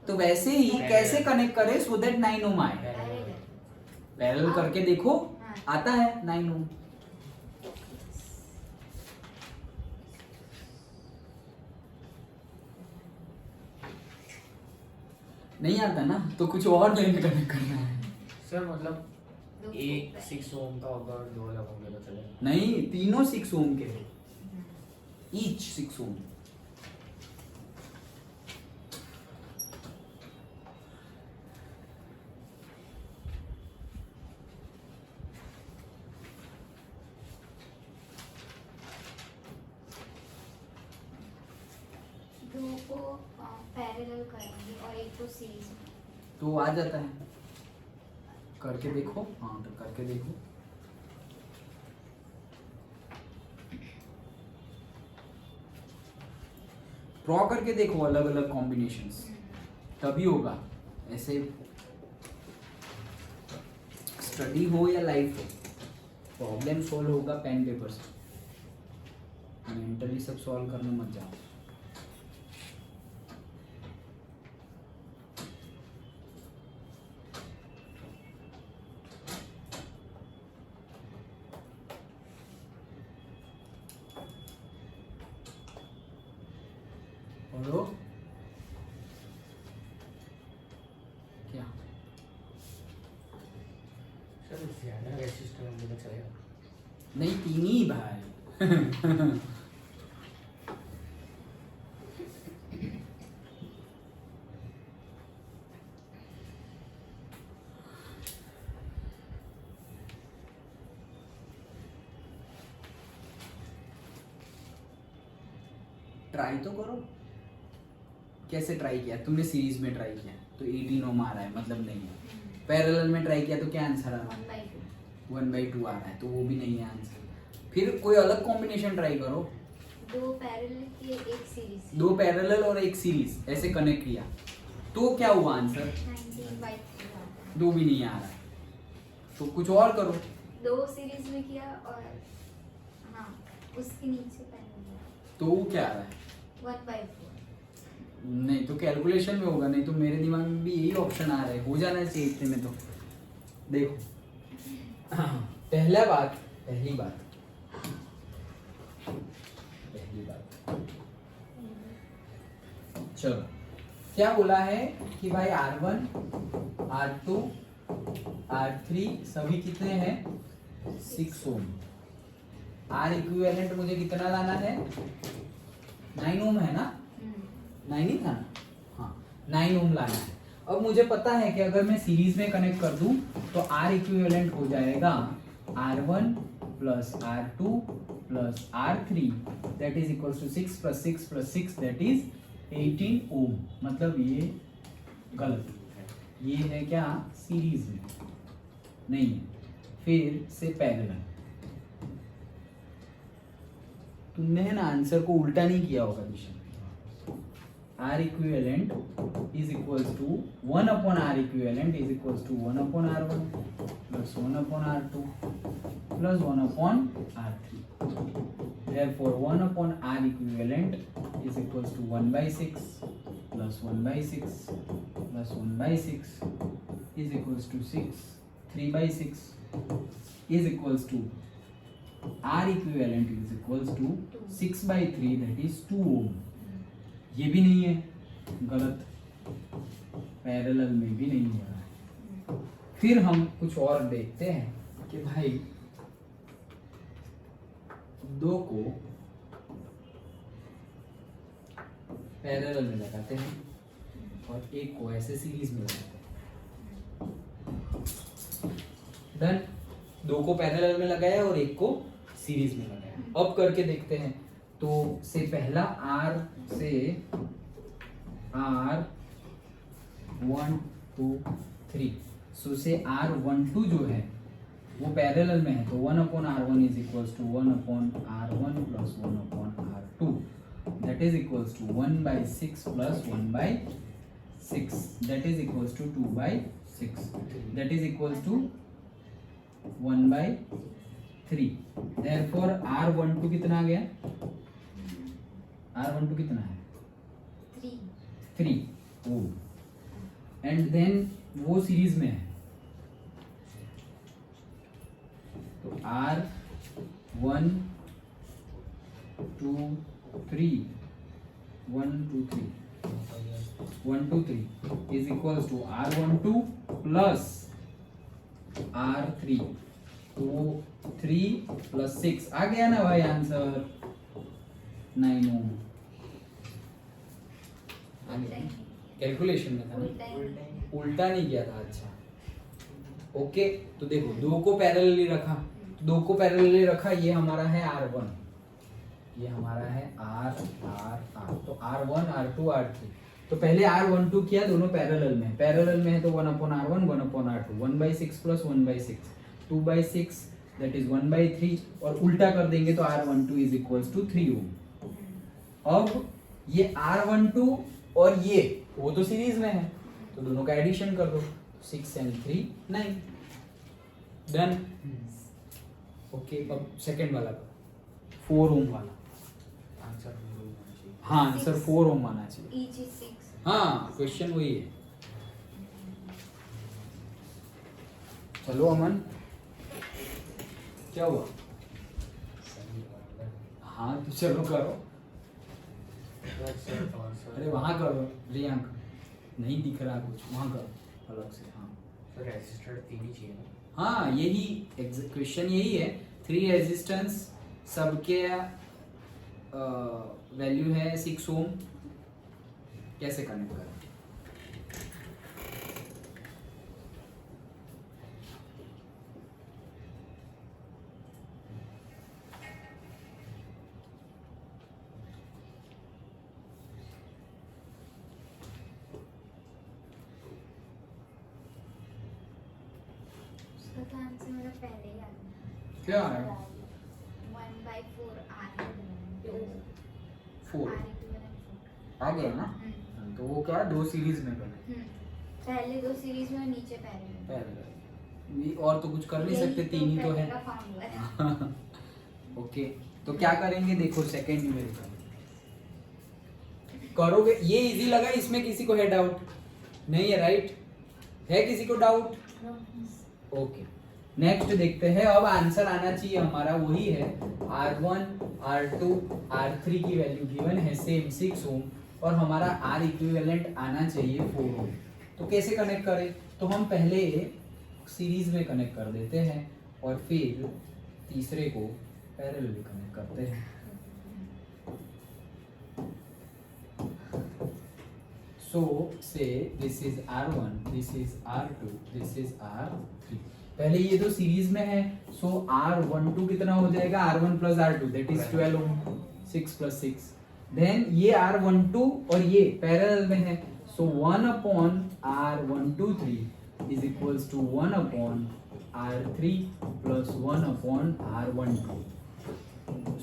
A: तो वैसे ही कैसे कनेक्ट करें सो दैट 9 ओम आए। पैरेलल करके देखो, आता है 9 ओम। नहीं आता ना तो कुछ और लेंगे कनेक्ट करना है।
B: सर मतलब एक 6 ओम का होगा और 2 लगाओगे तो चलेगा?
A: नहीं, तीनों 6 ओम के हैं, ईच 6 ओम।
C: दो को पैरेलल करेंगे और एक को सीरीज में।
A: तो आ जाता है, करके देखो। हाँ, तो करके देखो। ड्रॉ करके देखो अलग अलग कॉम्बिनेशंस, तभी होगा। ऐसे स्टडी हो या लाइफ हो, प्रॉब्लम सॉल्व होगा पेन पेपर से। मेंटली सब सॉल्व करने मत जाओ। बोलो क्या?
B: सर ज्यादा रेसिस्टर होंगे तो चलेगा?
A: नहीं, 3 ही भाई। ट्राई तो करो। कैसे ट्राई किया तुमने? सीरीज में ट्राई किया तो 18 ओम आ रहा है, मतलब नहीं है। पैरेलल में ट्राई किया तो क्या आंसर आ रहा है? 1/2 आ रहा है, तो वो भी नहीं है आंसर। फिर कोई अलग कॉम्बिनेशन ट्राई करो।
C: दो पैरेलल की एक सीरीज।
A: दो पैरेलल और एक सीरीज ऐसे कनेक्ट किया तो क्या हुआ आंसर?
C: 19/3।
A: दो भी नहीं आ रहा है, तो कुछ और करो।
C: दो सीरीज में किया और हाँ उसके नीचे पैरेलल
A: तो वो क्या आ रहा है?
C: 1/4।
A: नहीं तो कैलकुलेशन में होगा, नहीं तो मेरे दिमाग में भी यही ऑप्शन आ रहा है, हो जाना चाहिए इतने में। तो देखो पहली बात चलो क्या बोला है कि भाई R1 R2 R3 सभी कितने हैं? 6 ओम। R इक्विवेलेंट मुझे कितना लाना है? 9 ओम है ना? 9 ही था ना? हाँ 9 ओम लाना है। अब मुझे पता है कि अगर मैं सीरीज में कनेक्ट कर दूं तो R इक्विवेलेंट हो जाएगा R1 plus R2 plus R3 that is equals to 6 plus 6 plus 6 that is 18 ohm. मतलब ये गलत है, ये है क्या? सीरीज में नहीं है। फिर से पैरेलल, तुमने ना आंसर को उल्टा नहीं किया होगा दिशा। R equivalent is equals to 1 upon R equivalent is equals to 1 upon R1 plus 1 upon R2 plus 1 upon R3. Therefore 1 upon R equivalent is equals to 1 by 6 plus 1 by 6 plus 1 by 6 is equals to 6. 3 by 6 is equals to R equivalent is equals to 6 by 3 that is 2 ohm. ये भी नहीं है, गलत। Parallel में भी नहीं हो रहा है। फिर हम कुछ और देखते हैं कि भाई दो को पैरेलल में लगाते हैं और एक को ऐसे सीरीज में लगाते हैं। डन। दो को पैरेलल में लगाया और एक को सीरीज में लगाया। अब करके देखते हैं। तो से पहला R से R 1 2 3 सो से R12 जो है वो पैरेलल में है तो 1 upon R1 is equals to 1 upon R1 plus 1 upon R2 that is equals to 1 by 6 plus 1 by 6 that is equals to 2 by 6 that is equals to 1 by 3। therefore R12 कितना आ गया? R12 कितना है? 3 ओम। And then वो series में है तो R1 2 3 1 2 3 1 2 3 is equals to R12 plus R3 तो 3 plus 6 आ गया ना भाई आंसर? 9 ओम। कैलकुलेशन में था ना, उल्टा नहीं किया था। अच्छा ओके। तो देखो दो को पैरेलली रखा, दो को पैरेलली रखा, ये हमारा है R1, ये हमारा है R तो R1 R2 R3। तो पहले R12 किया दोनों पैरेलल में, पैरेलल में है तो 1 upon R1 1 upon R2 1 by 6 plus 1 by 6 2 by 6 that is 1 by 3 और उल्टा कर देंगे तो R12 is equals to 3 ओम। अब ये R12 और ये वो तो सीरीज में है तो दोनों का एडिशन कर दो, 6 and 3 9। डन। ओके अब सेकंड वाला 4 ओम वाला
B: आंसर
A: हाँ आंसर 4 ओम आना चाहिए।
C: Each is 6।
A: हाँ क्वेश्चन वही है। चलो अमन क्या हुआ? हाँ तो चलो करो। अरे वहाँ करो रियांक, नहीं दिख रहा कुछ, वहाँ करो अलग से। हाँ
B: रेजिस्टर 3 ही चाहिए ना?
A: हाँ यही क्वेश्चन यही है। 3 रेजिस्टेंस सबके वैल्यू है 6 ओम, कैसे कनेक्ट करें?
C: उसका तो आंसर मेरा पहले ही आ गया।
A: क्या है?
C: 1 1/4 R equivalent.
A: 4
C: R equivalent 4.
A: आ गया ना, तो वो क्या दो सीरीज में बने
C: पहले दो सीरीज में और नीचे पैरेलल.
A: पैरेलल, और तो कुछ कर नहीं सकते, तीन ही तो है.
C: पहले का फॉर्मूला है.
A: ओके, तो क्या करेंगे देखो, सेकंड न्यूमेरिकल करोगे. ये इजी लगा, इसमें किसी को है डाउट नहीं है? राइट है, किसी को डाउट? ओके, नेक्स्ट देखते हैं. अब आंसर आना चाहिए हमारा वही है, R1 R2 R3 की वैल्यू गिवन है सेम 6 ओम, और हमारा R इक्विवेलेंट आना चाहिए 4 ओम. तो कैसे कनेक्ट करें? तो हम पहले सीरीज में कनेक्ट कर देते हैं और फिर तीसरे को पैरेलल में कनेक्ट करते हैं. So say this is R1, this is R2, this is R3. पहले ये तो सीरीज में है, so R12 कितना हो जाएगा? R1 plus R2 that is 12 ohm, 6 plus 6. Then ये R12 और ये पैरेलल में है, so 1 upon R123 is equals to 1 upon R3 plus 1 upon R12.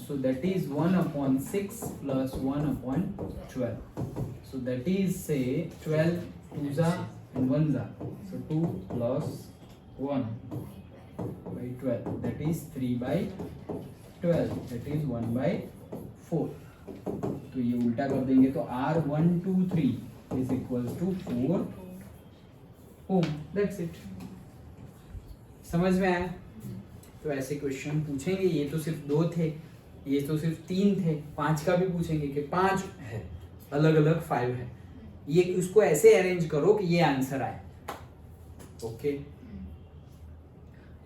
A: So that is 1 upon 6 plus 1 upon 12. So that is say 12 2s and 1s. So 2 plus 1 by 12. That is 3 by 12. That is 1 by 4. तो ये उल्टा कर देंगे तो R123 is equals to 4 ohm. That's it. समझ में आया? तो ऐसे क्वेश्चन पूछेंगे. ये तो सिर्फ 2 थे, ये तो सिर्फ 3 थे, 5 का भी पूछेंगे कि 5 है अलग अलग 5 है. ये उसको ऐसे अरेंज करो कि ये आंसर आए. ओके,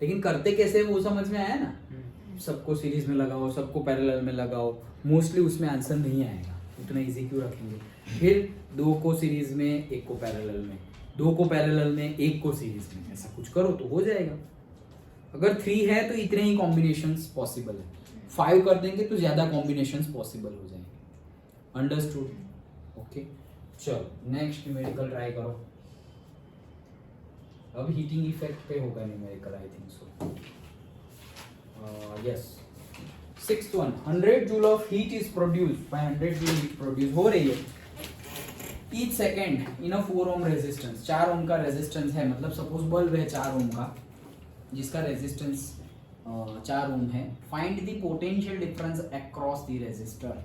A: लेकिन करते कैसे वो समझ में आया ना? सबको सीरीज में लगाओ, सबको पैरेलल में लगाओ, मोस्टली उसमें आंसर नहीं आएगा. उतना इजी क्यों रखेंगे? फिर 2 को सीरीज में, 1 को पैरेलल में, 2 को पैरेलल में, 1 को सीरीज में, ऐसा कुछ करो तो हो जाएगा. अगर 3 है तो इतने ही कॉम्बिनेशंस पॉसिबल है. 5 कर देंगे तो ज्यादा कॉम्बिनेशंस पॉसिबल हो जाएंगे. अंडरस्टूड? ओके, चलो नेक्स्ट न्यूमेरिकल ट्राई करो. अब हीटिंग इफेक्ट पे होगा numerical, I think so. Yes, 6th one, 100 joule of heat is produced by 100 joule heat produce हो रही है each second in a 4 ohm resistance. 4 ओम का रेजिस्टेंस है, मतलब सपोज बल्ब है 4 ओम का जिसका रेजिस्टेंस 4 ओम है. Find the potential difference across the resistor.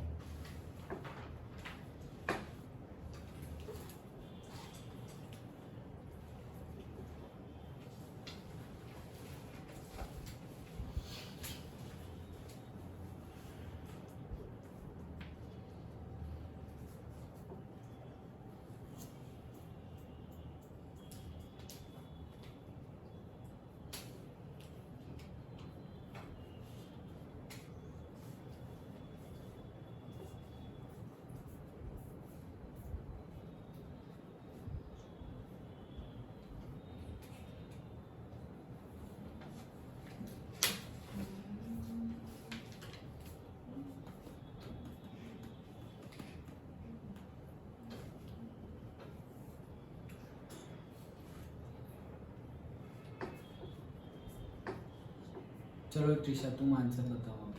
A: चलो त्रिशा तुम आंसर बताओ.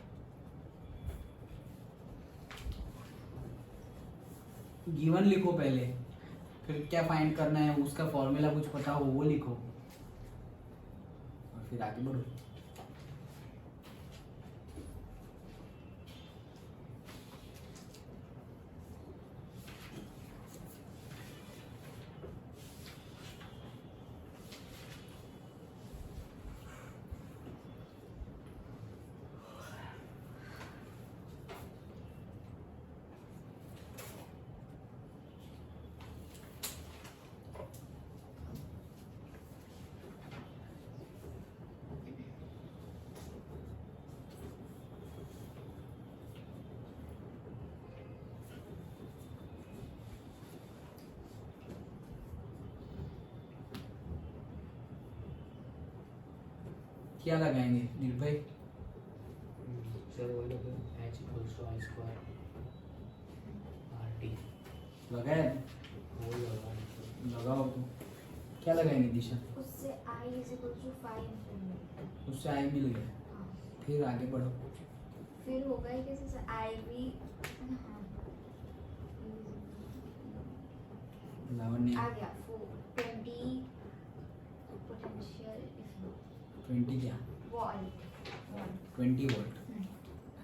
A: गिवन लिखो पहले, फिर क्या फाइंड करना है उसका फॉर्मूला कुछ पता हो वो लिखो और फिर आगे बढ़ो. क्या लगाएंगे निर्भय?
B: सर वो लोग H equals to I square RT
A: लगाए?
B: वो लगा.
A: लगाओ तो क्या लगाएंगे दिशा?
C: उससे I is equal to 5 मिलेगा.
A: उससे आई मिल गया,
C: हाँ.
A: फिर आगे बढ़ो.
C: फिर होगा ही कैसे सर आई वी
A: लावण्य
C: आ गया 20 पोटेंशियल
A: 20 क्या
C: वोल्ट
A: 20 वोल्ट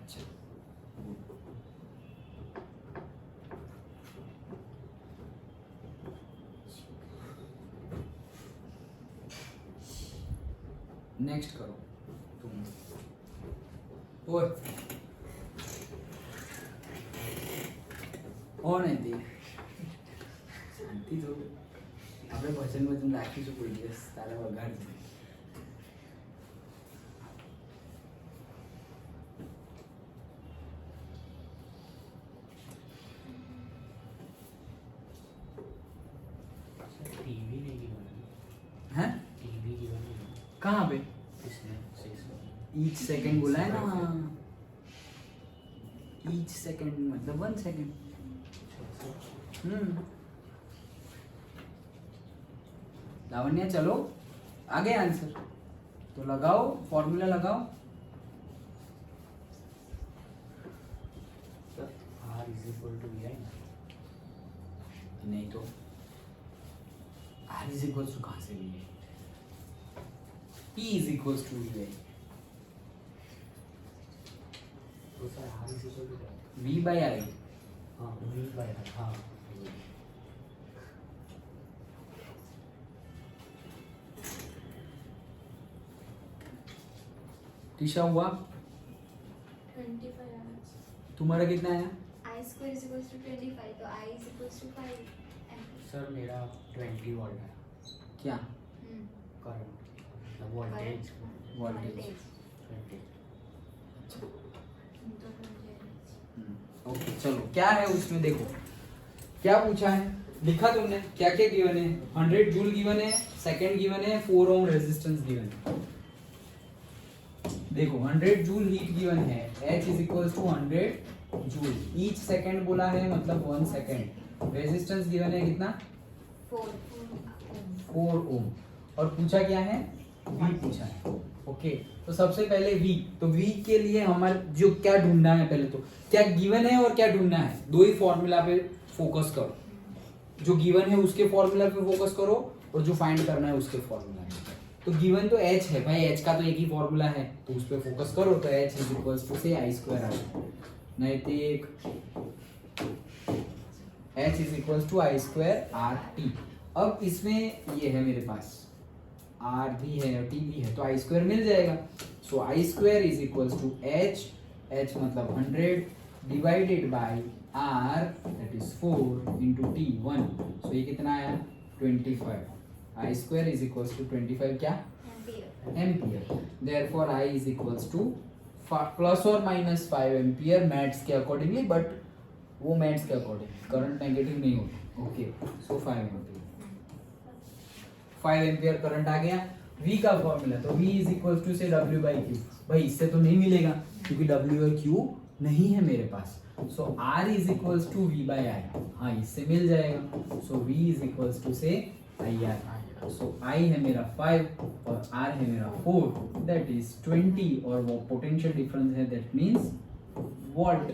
A: अच्छा नेक्स्ट करो तुम ओए और नहीं देख શાંતિ જો આપણે ભજન ભજન રાખીશું કોઈ દિવસ તારા વગાડજે
B: टीवी नहीं गिवन
A: हैं
B: टीवी गिवन नहीं
A: कहाँ पे
B: इसने 6
A: ईच सेकंड बोला है ना ईच सेकंड मतलब 1 सेकंड लावण्या चलो आगे आंसर तो लगाओ फॉर्मूला लगाओ
B: R is equal to VI
A: नहीं तो R is equals to कहाँ से भी है P is equals to VI
B: तो sir R is equal to क्या
A: V by I
B: हाँ V by I हाँ
A: टीशा हुआ
C: 25
A: तुम्हारा कितना आया
C: I square is equals to 25 तो I is equals to 5
B: sir मेरा 20 वोल्ट है
A: क्या
B: करंट मतलब वोल्टेज
A: वोल्टेज
B: 20
A: ओके चलो क्या है उसमें देखो क्या पूछा है लिखा तुमने क्या क्या गिवन है 100 जूल गिवन है सेकंड गिवन है 4 ओम रेजिस्टेंस गिवन है देखो 100 जूल हीट गिवन है H is equals to 100 joule each second बोला है मतलब 1 सेकंड रेजिस्टेंस गिवन है कितना 4 ओम और पूछा क्या है V पूछा है ओके तो सबसे पहले V तो V के लिए हमारे जो क्या ढूंढना है पहले तो क्या गिवन है और क्या ढूंढना है दो ही फॉर्मूला पे फोकस करो जो गिवन है उसके फॉर्मूला पे फोकस करो और जो फाइंड करना है उसके फॉर्मूला पे तो गिवन तो H है भाई H का तो एक ही फॉर्मूला है तो उस पे फोकस करो तो H is equals to say I square आ जाए नहीं तो एक H is equals to I square RT अब इसमें ये है मेरे पास R भी है और T भी है तो I स्क्वायर मिल जाएगा so I square is equals to H मतलब 100 divided by R that is 4 into T 1 so ये कितना आया 25 I square is equals to 25 क्या ampere therefore I is equals to plus और माइनस 5 एम्पियर मैथ्स के accordingly but वो maths के according current negative नहीं होता okay so 5 ampere 5 ampere current आ गया V का फॉर्मूला तो V is equals to से W by Q भाई इससे तो नहीं मिलेगा क्योंकि W और Q नहीं है मेरे पास सो R is equals to V by I हाँ इससे मिल जाएगा सो V is equals to से IR सो I है मेरा 5 और R है मेरा 4 दैट इज 20 और वो पोटेंशियल डिफरेंस है दैट मींस वोल्ट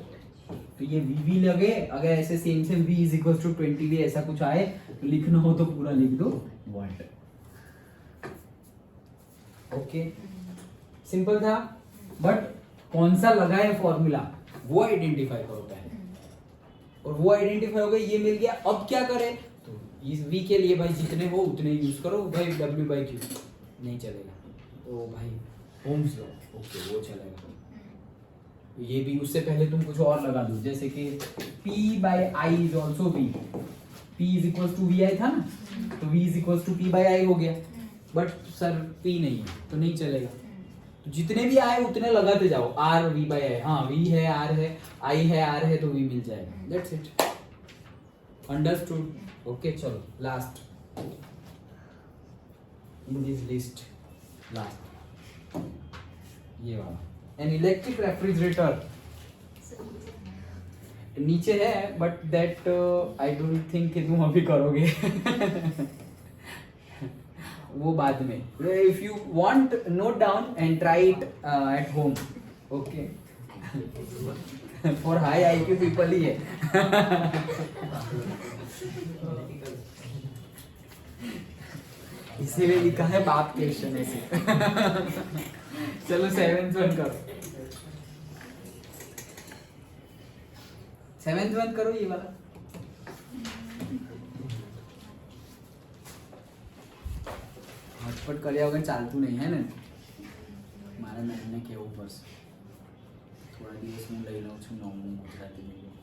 A: तो ये V लगे अगर ऐसे same same V is equal to 20 भी ऐसा कुछ आए तो लिखना हो तो पूरा लिख दो वोल्ट ओके सिंपल था बट कौन सा लगा है फॉर्मूला वो आइडेंटिफाई करो पहले और वो आइडेंटिफाई हो गया ये मिल गया अब क्या करें तो इस V के लिए भाई जितने हो उतने यूज करो भाई W by Q नहीं चलेगा तो भाई ओम्स लो ओके वो चलेगा ये भी उससे पहले तुम कुछ और लगा दो जैसे कि P by I is also V P is equals to VI था ना तो V is equals to P by I हो गया बट सर P नहीं है तो नहीं चलेगा तो जितने भी आए उतने लगाते जाओ R V by I हाँ V है R है I है R है तो V मिल जाएगा दैट्स इट अंडरस्टूड ओके चलो last in this list last ये वाला एन इलेक्ट्रिक रेफ्रिजरेटर नीचे है but that I don't think कि तुम अभी करोगे वो बाद में if you want note down and try it at home okay for high IQ people ही है। इसीलिए लिखा है बाप क्वेश्चन ऐसे। चलो 7th वन करो, 7th वन करो ये वाला। હટપટ કર્યા વગર ચાલતું નહીં હે ને મારા મેમને કહેવું પડશે થોડા દિવસ હું લઈ લઉં છું નવમું ગુજરાતી મીડિયમ।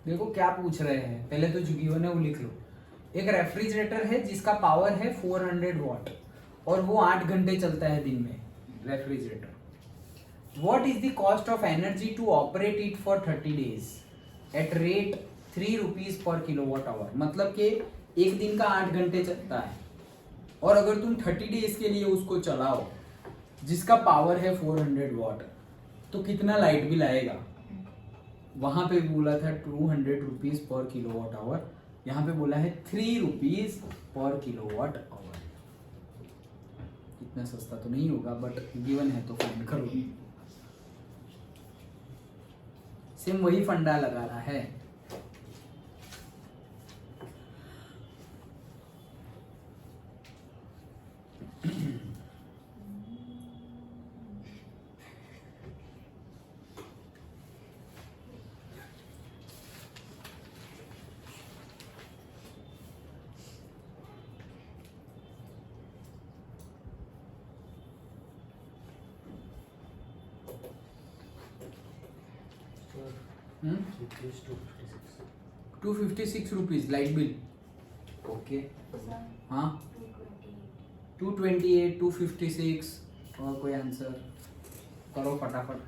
A: देखो क्या पूछ रहे हैं, पहले तो जो गिवन है वो लिख लो। एक रेफ्रिजरेटर है जिसका पावर है 400 वॉट और वो 8 घंटे चलता है दिन में refrigerator. What is the cost of energy to operate it for 30 days at rate 3 rupees per kilowatt hour. मतलब कि एक दिन का 8 घंटे चलता है और अगर तुम 30 डेज के लिए उसको चलाओ जिसका पावर है 400 वॉट तो कितना लाइट बिल आएगा। वहां पे बोला था 200 रुपीज पर किलोवाट आवर, यहाँ पे बोला है 3 रुपीज पर किलोवाट आवर। इतना सस्ता तो नहीं होगा बट गिवन है तो फाइंड करो। सेम वही फंडा लगा रहा है।
B: Rupees 256.
A: 256 rupees light bill. Okay हाँ 228 256 और कोई आंसर करो फटाफट।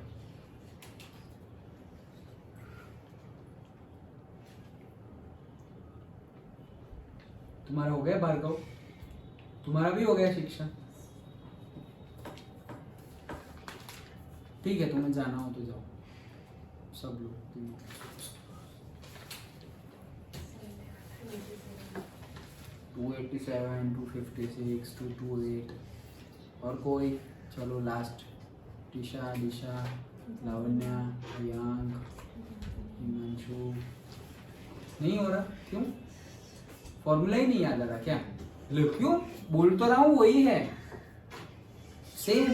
A: तुम्हारा हो गया भार्गव, तुम्हारा भी हो गया शिक्षा। ठीक है तुम्हें जाना हो तो जाओ सब लोग। 287 256 228 और कोई। चलो लास्ट टिशा दिशा लावण्या प्रियांक हिमांशु। नहीं हो रहा क्यों? फॉर्मूला ही नहीं याद आ रहा क्या? लो क्यों बोल तो रहा हूँ वही है सेम।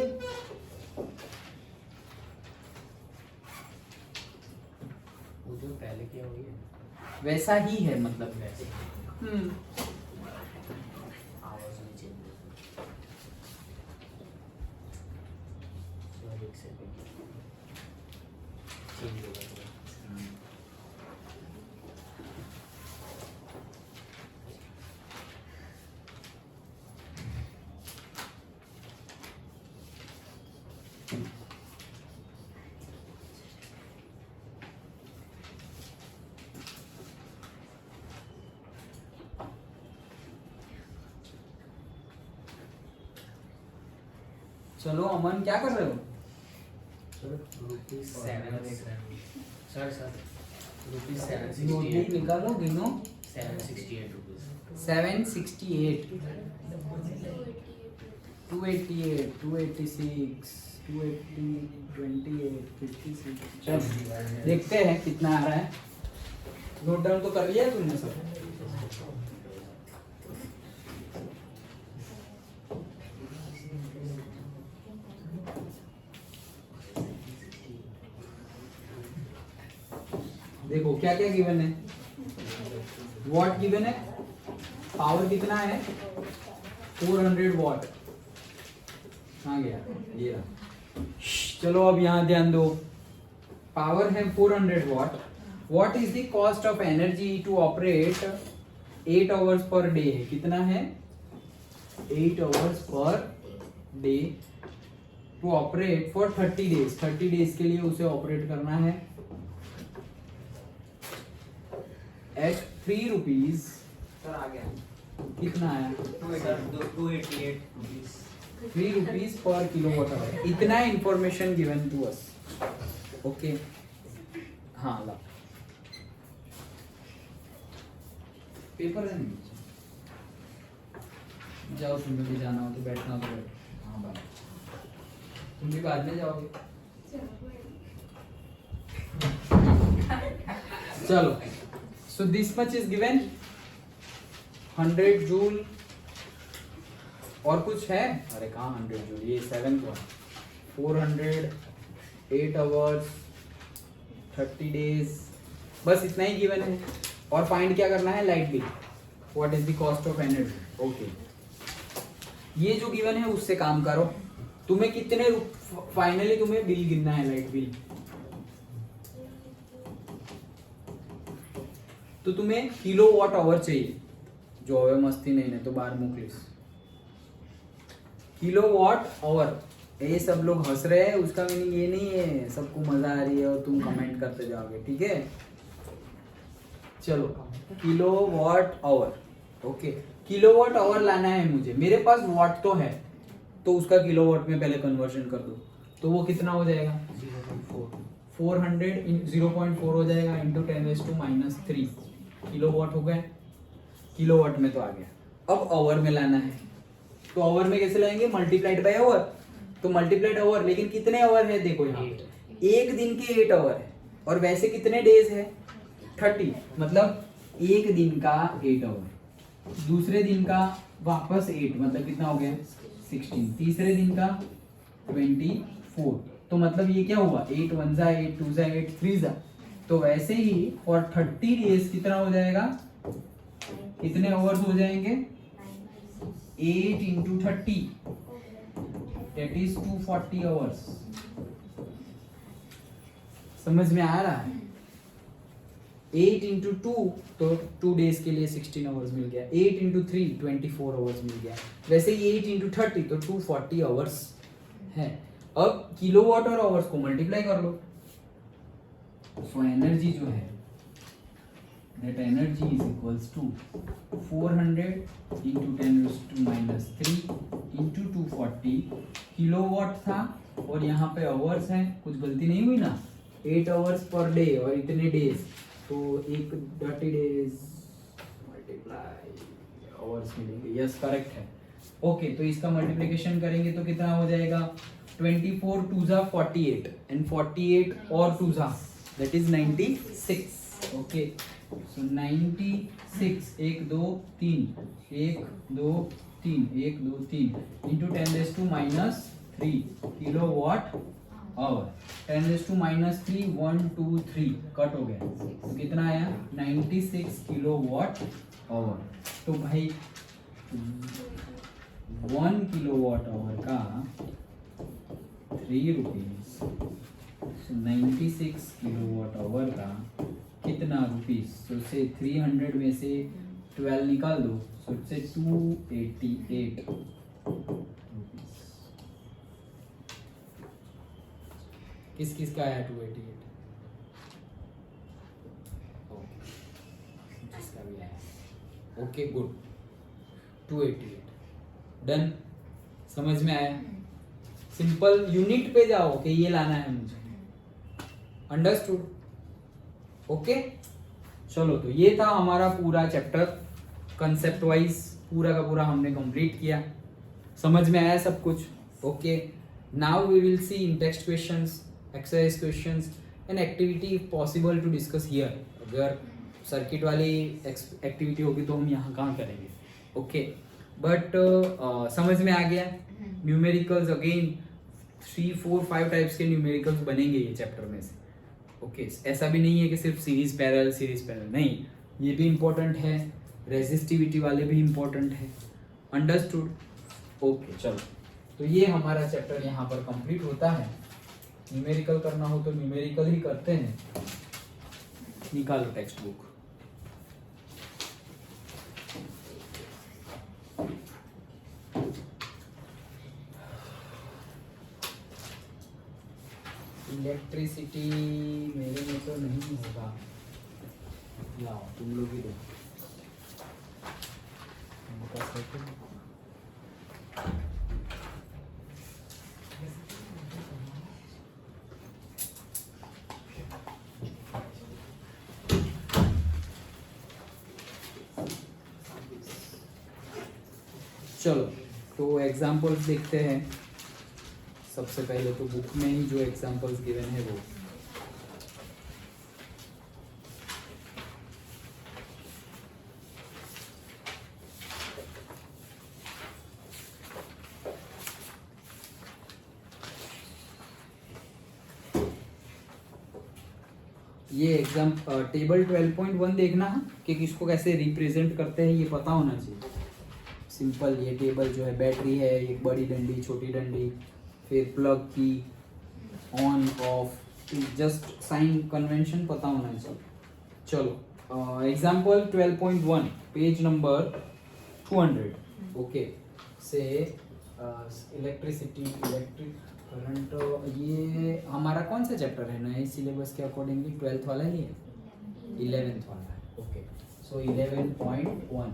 B: वो जो पहले किया वही है,
A: वैसा ही है मतलब
B: वैसे आवाज नहीं चेंज सॉरी एक सेकंड चेंज होगा थोड़ा।
A: चलो अमन क्या कर रहे हो?
B: रुपीज 7 देख रहे हैं सर सर रुपीज
A: नोटबुक
B: 768
A: निकालो गिनो।
B: 768 रुपीज
A: 768 288 286 280 28 56। चल देखते हैं कितना आ रहा है। नोट डाउन तो कर लिया है तुमने सब? देखो क्या क्या गिवन है। वॉट गिवन है, पावर कितना है 400 वॉट। कहाँ गया ये रहा चलो अब यहाँ ध्यान दो, पावर है 400 watt. What is the cost of energy to operate 8 hours per day है, कितना है 8 hours per day to operate for 30 days. 30 days के लिए उसे ऑपरेट करना है एट 3 रुपीज. सर आ गया, कितना आया
B: 288
A: 3 रुपीज पर किलो वाट आवर. इतना information given to us. Okay हाँ ला पेपर है नीचे. जाओ, तुम्हें भी जाना हो तो बैठना हो तो बैठो. हाँ बाय, तुम भी बाद में जाओगे. चलो, so this much is given 100 joule. और कुछ है? अरे कहाँ 100 जूल, ये 7th वन. 400 8 आवर्स 30 डेज, बस इतना ही गिवन है. और फाइंड क्या करना है, light bill. What is the cost of energy. Okay, ये जो गिवन है उससे काम करो. तुम्हें कितने फाइनली तुम्हें बिल गिनना है, लाइट बिल. तो तुम्हें किलो वॉट आवर चाहिए. जो है मस्ती नहीं तो बाहर मोकलिस. Kilo watt hour. ये सब लोग हंस रहे हैं, उसका मीनिंग ये नहीं है सबको मजा आ रही है और तुम कमेंट करते जाओगे. ठीक है, चलो kilowatt hour. Okay, kilowatt hour लाना है मुझे. मेरे पास वॉट तो है, तो उसका किलो वॉट में पहले कन्वर्शन कर दो. तो वो कितना हो जाएगा 400 0.4 हो जाएगा इंटू 10⁻³ किलो वॉट हो गया. किलो वॉट में तो आ गया. अब आवर में लाना है, तो आवर में कैसे लाएंगे, मल्टीप्लाइड बाय आवर. तो मल्टीप्लाइड आवर, लेकिन कितने आवर है देखो यहाँ, एक दिन के 8 आवर है. और वैसे कितने डेज है 30, मतलब एक दिन का 8 आवर, दूसरे दिन का वापस 8, मतलब कितना हो गया 16, तीसरे दिन का 24. तो मतलब ये क्या हुआ 8 1 जा 8 2 जा 8 3 जा. तो वैसे ही और 30 डेज कितना हो जाएगा, कितने आवर्स हो जाएंगे 8 इंटू 30, that is 240 आवर्स. समझ में आ रहा है. 8 इंटू 2 तो 2 डेज के लिए 16 आवर्स मिल गया. 8 इंटू 3 24 आवर्स मिल गया. वैसे ही 8 इंटू 30 तो 240 आवर्स है. अब किलोवाट और आवर्स को मल्टीप्लाई कर लो. सो एनर्जी जो है, that energy is equals to 400 into 10⁻³ into 240 kilowatt था. और यहाँ पे आवर्स है, कुछ गलती नहीं हुई ना, 8 आवर्स पर डे और इतने डेज, तो एक 30 डेज मल्टीप्लाई आवर्स मिलेंगे. यस करेक्ट है. ओके, तो इसका मल्टीप्लिकेशन करेंगे तो कितना हो जाएगा 24 2 जा 48 एंड 48 और 2 जा that is 96. Okay, so 96 1 2 3 1 2 3 1 2 3 into 10⁻³ kilowatt hour. 10⁻³ 1 2 3 cut हो गया, तो कितना आया 96 किलोवाट आवर. तो भाई 1 किलोवाट आवर का 3 रुपीज. 96 किलोवाट आवर का कितना रुपीस. तो से 300 में से 12 निकाल दो, so से 288 रुपीस. किस किस का आया 288? जिसका भी आया. Okay good, 288 done. समझ में आया. सिंपल यूनिट पे जाओ कि ये लाना है मुझे. अंडरस्टूड. ओके, चलो तो ये था हमारा पूरा चैप्टर. कंसेप्ट वाइज पूरा का पूरा हमने कंप्लीट किया. समझ में आया सब कुछ. Okay, now we will see in text questions, exercise questions and activity if possible to discuss here. अगर सर्किट वाली एक्टिविटी होगी तो हम यहाँ कहाँ करेंगे. ओके, बट समझ में आ गया. न्यूमेरिकल्स अगेन 3 4 5 टाइप्स के न्यूमेरिकल्स बनेंगे ये चैप्टर में से. ओके, ऐसा भी नहीं है कि सिर्फ सीरीज पैरेलल नहीं, ये भी इम्पोर्टेंट है. रेजिस्टिविटी वाले भी इम्पोर्टेंट है. अंडरस्टूड. ओके, चलो तो ये हमारा चैप्टर यहाँ पर कंप्लीट होता है। न्यूमेरिकल करना हो तो न्यूमेरिकल ही करते हैं। निकालो टेक्स्ट बुक। इलेक्ट्रिसिटी मेरे में तो नहीं होगा, लाओ तुम लोग ही दो। उनका सेकंड चलो तो एग्जाम्पल्स देखते हैं। सबसे पहले तो बुक में ही जो एग्जाम्पल्स गिवन है वो ये एग्जाम टेबल 12.1 देखना कि किसको कैसे रिप्रेजेंट करते हैं ये पता होना चाहिए। सिंपल ये टेबल जो है, बैटरी है, एक बड़ी डंडी, छोटी डंडी, फिर प्लग की, on off, just sign convention पता होना चाहिए। चलो example 12.1 page number 200। Okay say electricity, electric current, ये हमारा कौन सा चैप्टर है नए सिलेबस के अकॉर्डिंगली? 12th वाला ही है, 11th वाला है। ओके सो 11.1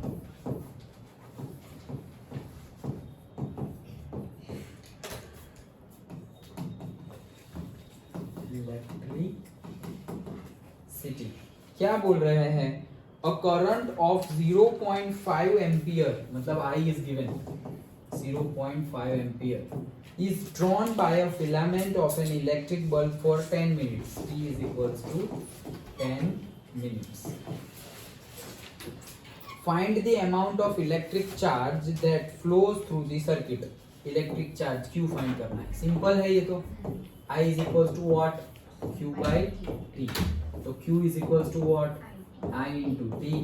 A: इलेक्ट्रिसिटी क्या बोल रहे हैं? अ करंट ऑफ 0.5 एम्पियर, मतलब I is given 0.5 ampere is drawn by a filament of an electric bulb for 10 minutes. T is equals to 10 minutes. Find the amount of electric charge that flows through the circuit. Electric charge Q find करना है। Simple है ये तो। I is equals to what? Q by T. तो Q is equals to what? I into T.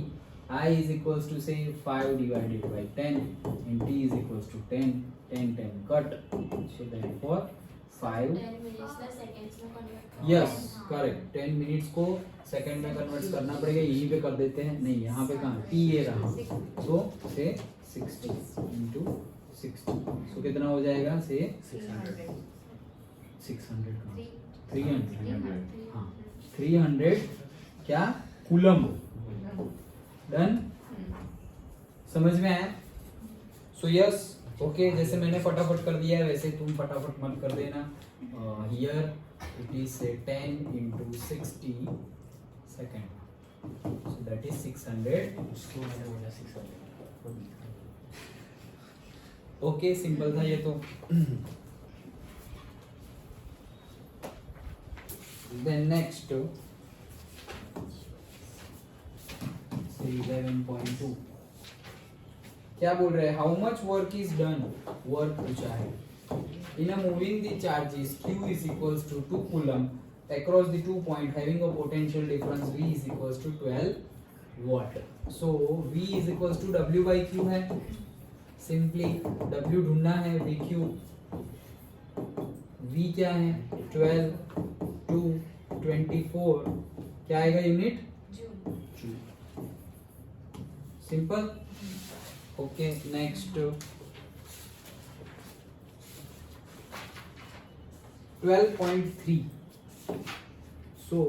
A: I is equals to say 5 divided by 10 and T is equals to 10, 10, 10 cut. So therefore 5
C: 10 minutes का seconds में convert
A: yes correct 10 minutes को second में convert करना पड़ेगा। यहीं पे कर देते हैं, नहीं यहाँ पे कहाँ T ये रहा, so से 60 into 60 so कितना हो जाएगा? से 600 का 300 हाँ 300 क्या कूलम। डन, समझ में आया? सो यस ओके, जैसे मैंने फटाफट कर दिया है वैसे तुम फटाफट मत कर देना। Here it is 10 into 60 second, so that is 600।
B: उसको मैंने बोला 600।
A: ओके सिंपल था ये तो। देन नेक्स्ट 11.2 क्या बोल रहे हैं? How much work is done, work पूछा है। In a moving the charges Q is equals to 2 coulomb across the 2 point having a potential difference V is equals to 12 watt. So V is equals to W by Q है। Simply W ढूंढना है, VQ। V क्या है? 12 2 24 क्या आएगा unit? Joule. Simple. Okay next 12.3 सो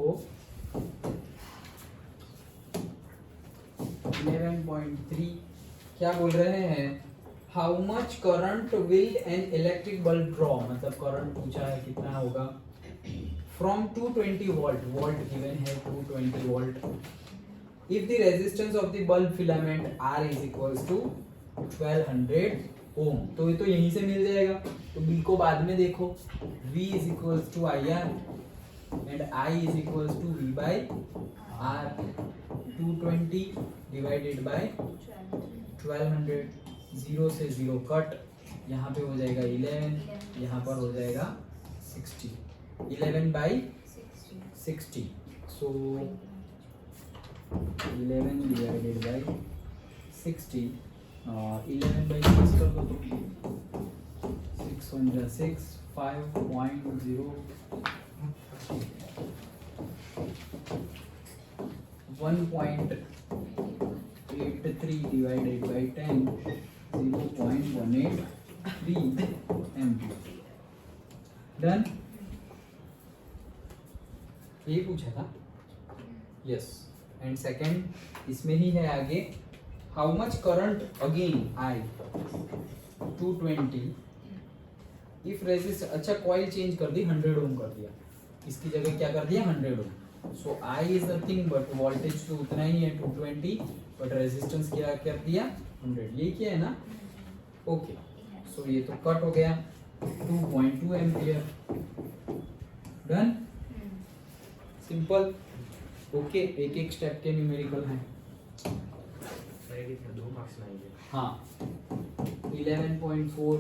A: 11.3 क्या बोल रहे हैं? How much current will an electric bulb draw, मतलब करंट पूछा है कितना होगा फ्रॉम 220 वोल्ट, वोल्ट गिवन है 220 volt, if the resistance of the bulb filament R is equals to 1200 ohm। तो ये तो यहीं से मिल जाएगा, तो B को बाद में देखो। V is equals to IR and I is equals to V by R। 220 divided by 1200, 0 से 0 कट, यहाँ पे हो जाएगा 11, यहाँ पर हो जाएगा 60, 11 by 60 so 11 divided by 60, 11 by 6 कर दो तो 6 on the 6 5.0 1.83 divided by 10 0.183 ampere done ये पूछा था यस एंड सेकंड इसमें ही है आगे how much current again I 220 if resist अच्छा कॉइल चेंज कर दी 100 ओम कर दिया इसकी जगह क्या कर दिया 100 ओम सो I is nothing but voltage तो उतना ही है 220 बट रेजिस्टेंस क्या कर दिया 100 ये क्या है ना ओके सो ये तो कट हो गया 2.2 एम्पियर डन सिंपल ओके एक एक स्टेप के न्यूमेरिकल हैं
B: सर ये कितने 2 मार्क्स में आएंगे
A: हाँ 11.4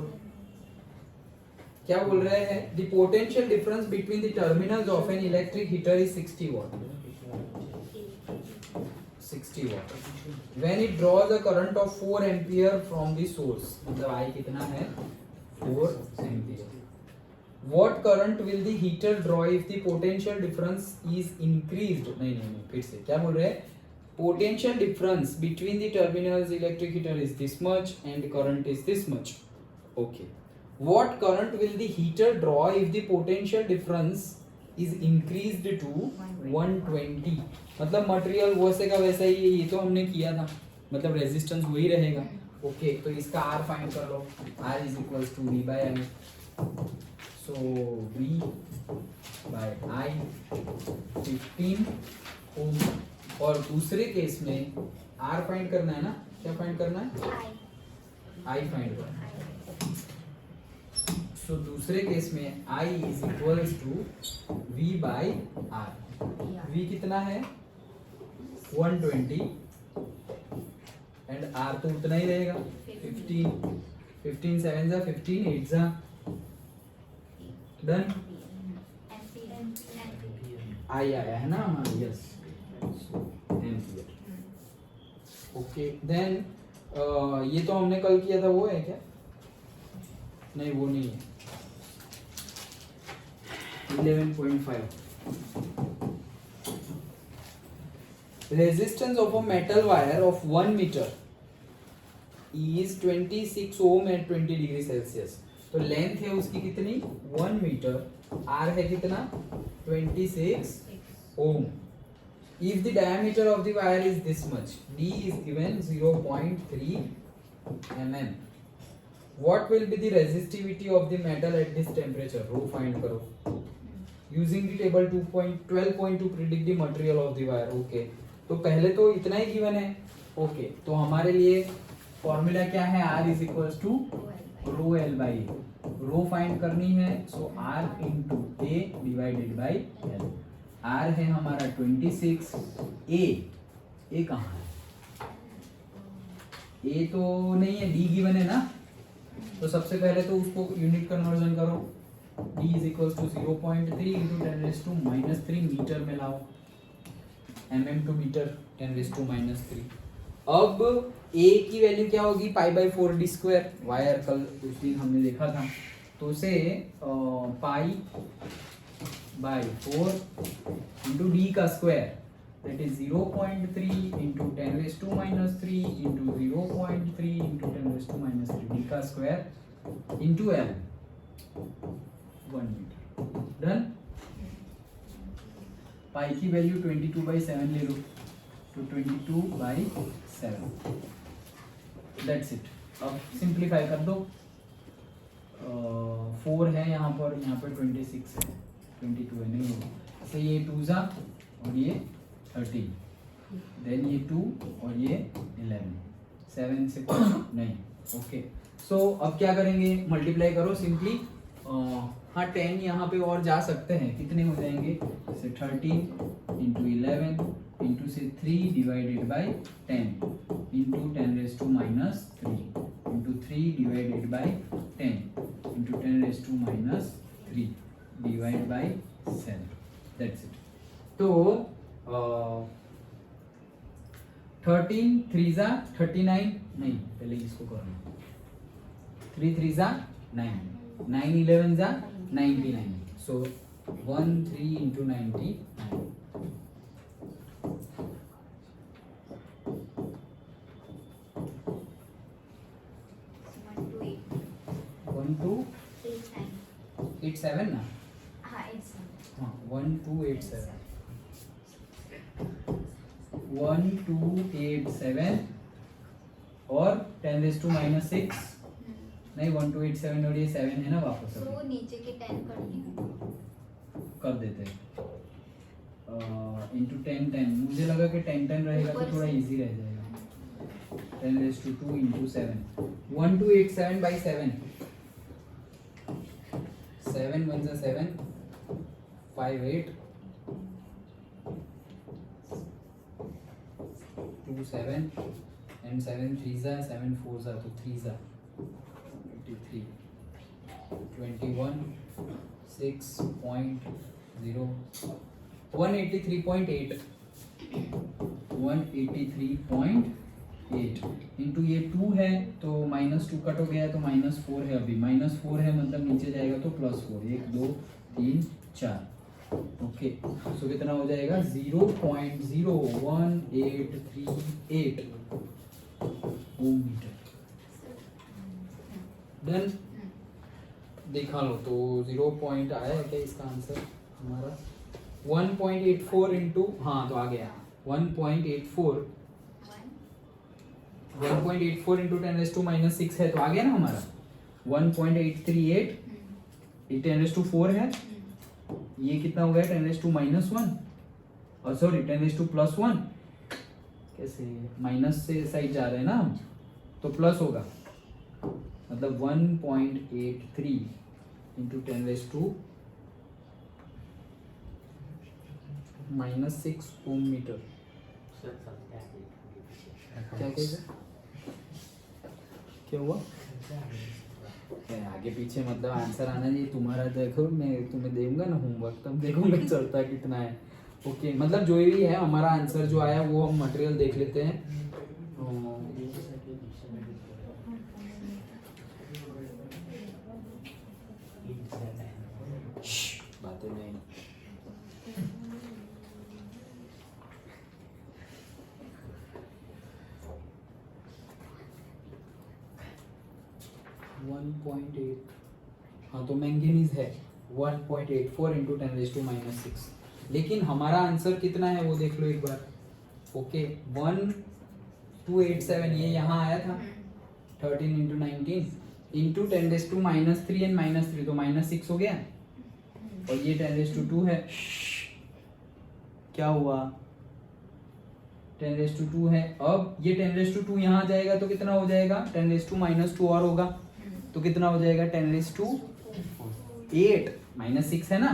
A: क्या बोल रहे हैं the potential difference between the terminals of an electric heater is 60 watt 60 watt when it draws a current of 4 ampere from the source मतलब I कितना है 4 ampere what current will the heater draw if the potential difference is increased नहीं फिर से क्या बोल रहे हैं potential difference between the terminals electric heater is this much and current is this much okay what current will the heater draw if the potential difference is increased to 120 मतलब material वैसे का वैसा ही ये तो हमने किया था मतलब रेजिस्टेंस वही रहेगा ओके तो इसका R फाइंड कर लो R is equals to V by I so V by I 15 ohm और दूसरे केस में R फाइंड करना है ना क्या फाइंड करना है I फाइंड करना है सो दूसरे केस में I is equals to V by R V कितना है 120 एंड R तो उतना ही रहेगा 15 15 7 जा 15 8 जा डन आई आया है ना हमारा यस एम्पियर ओके देन ये तो हमने कल किया था वो है क्या नहीं वो नहीं है 11.5 resistance of a metal wire of 1 meter is 26 ohm at 20 degree Celsius तो लेंथ है उसकी कितनी 1 मीटर R है कितना 26 ohm if the diameter of the wire is this much D is given 0.3 mm what will be the resistivity of the metal at this temperature rho find करो using the table 2.12.2 predict the material of the wire okay तो पहले तो इतना ही given है okay तो हमारे लिए formula क्या है R is equals to rho L by rho find करनी है सो R into A divided by L R है हमारा 26 ए कहाँ है ए तो नहीं है डी गिवन है ना तो सबसे पहले तो उसको यूनिट कन्वर्जन करो D is equals to 0.3 into 10⁻³ metre में लाओ mm टू मीटर 10⁻³ अब a की वैल्यू क्या होगी π/4 d स्क्वायर वायर कल उस दिन हमने देखा था तो उसे π/4 इंटू d का square that is 0.3 into 10⁻³ into 0.3 into 10⁻³ d का square into l 1 meter done pi की वैल्यू 22/7 ले लो तो 22/7 दैट्स इट अब सिंप्लीफाई कर दो 4 है यहाँ पर 26 है 22 है नहीं होगा ऐसे ये 2 जा और ये 13 देन ये 2 और ये 11 7 से कुछ नहीं ओके सो अब क्या करेंगे मल्टीप्लाई करो सिंपली हाँ 10 यहाँ पे और जा सकते हैं कितने हो जाएंगे जैसे 13 इंटू 11 इंटू से 3 divided by 10 into 10⁻³ into 3 divided by 10 into 10⁻³ divide by 7 that's it तो 13 3 जा 39 नहीं पहले इसको करना 3 3 जा 9 9 11 जा 99 so 13 into 99
C: 1 to 8 9
A: 1287 ना
C: हाँ 8 7
A: हाँ 1287 1287 और 10 raised to minus 6 नहीं 1287 और ये 7 है ना वापस
C: सो
A: अभी
C: नीचे के 10 कर दिए
A: कर देते हैं इंटू 10 10 मुझे लगा कि 10 10 रहेगा तो थोड़ा इजी रह जाएगा 10 raised to 2 into 7 1287 by 7 7 1 is 7 5 8 2 7 and 7 3s are 7 4s are तो 3s are 83 21 6.0 183.8 183.8 इंटू ये 2 है तो -2 कट हो गया तो -4 है अभी -4 है मतलब नीचे जाएगा तो +4 1 2 3 4 ओके सो कितना हो जाएगा 0.01838 ओम मीटर डन देखा लो तो 0 पॉइंट आया है क्या इसका आंसर हमारा 1.84 इंटू हाँ तो आ गया 1.84 इंटू 10 raised to minus 6 है तो आ गया ना हमारा 1.838 ये 10 raised to 4 है ये कितना हो गया 10 raised to minus 1 और सॉरी 10 raised to plus 1 कैसे माइनस से साइड जा रहे हैं ना हम तो प्लस होगा मतलब 1.83 into 10 raised to minus 6 ohm metre क्या कहेगा क्या हुआ आगे पीछे मतलब आंसर आना चाहिए तुम्हारा देखो मैं तुम्हें दूंगा ना होमवर्क तब देखूंगा चलता कितना है ओके मतलब जो भी है हमारा आंसर जो आया वो हम मटेरियल देख लेते हैं बातें नहीं 1.8 हाँ तो मैंगनीज है 1.84 इंटू 10 raised to minus 6 लेकिन हमारा आंसर कितना है वो देख लो एक बार ओके 1287 ये यहाँ आया था 13 into 19 into 10 raised to minus 3 and -3 तो -6 हो गया और ये 10 raised to 2 है क्या हुआ 10 raised to 2 है अब ये 10 raised to 2 यहाँ जाएगा तो कितना हो जाएगा 10 raised to minus 2 और होगा तो कितना हो जाएगा 10 raised to 8 -6 है ना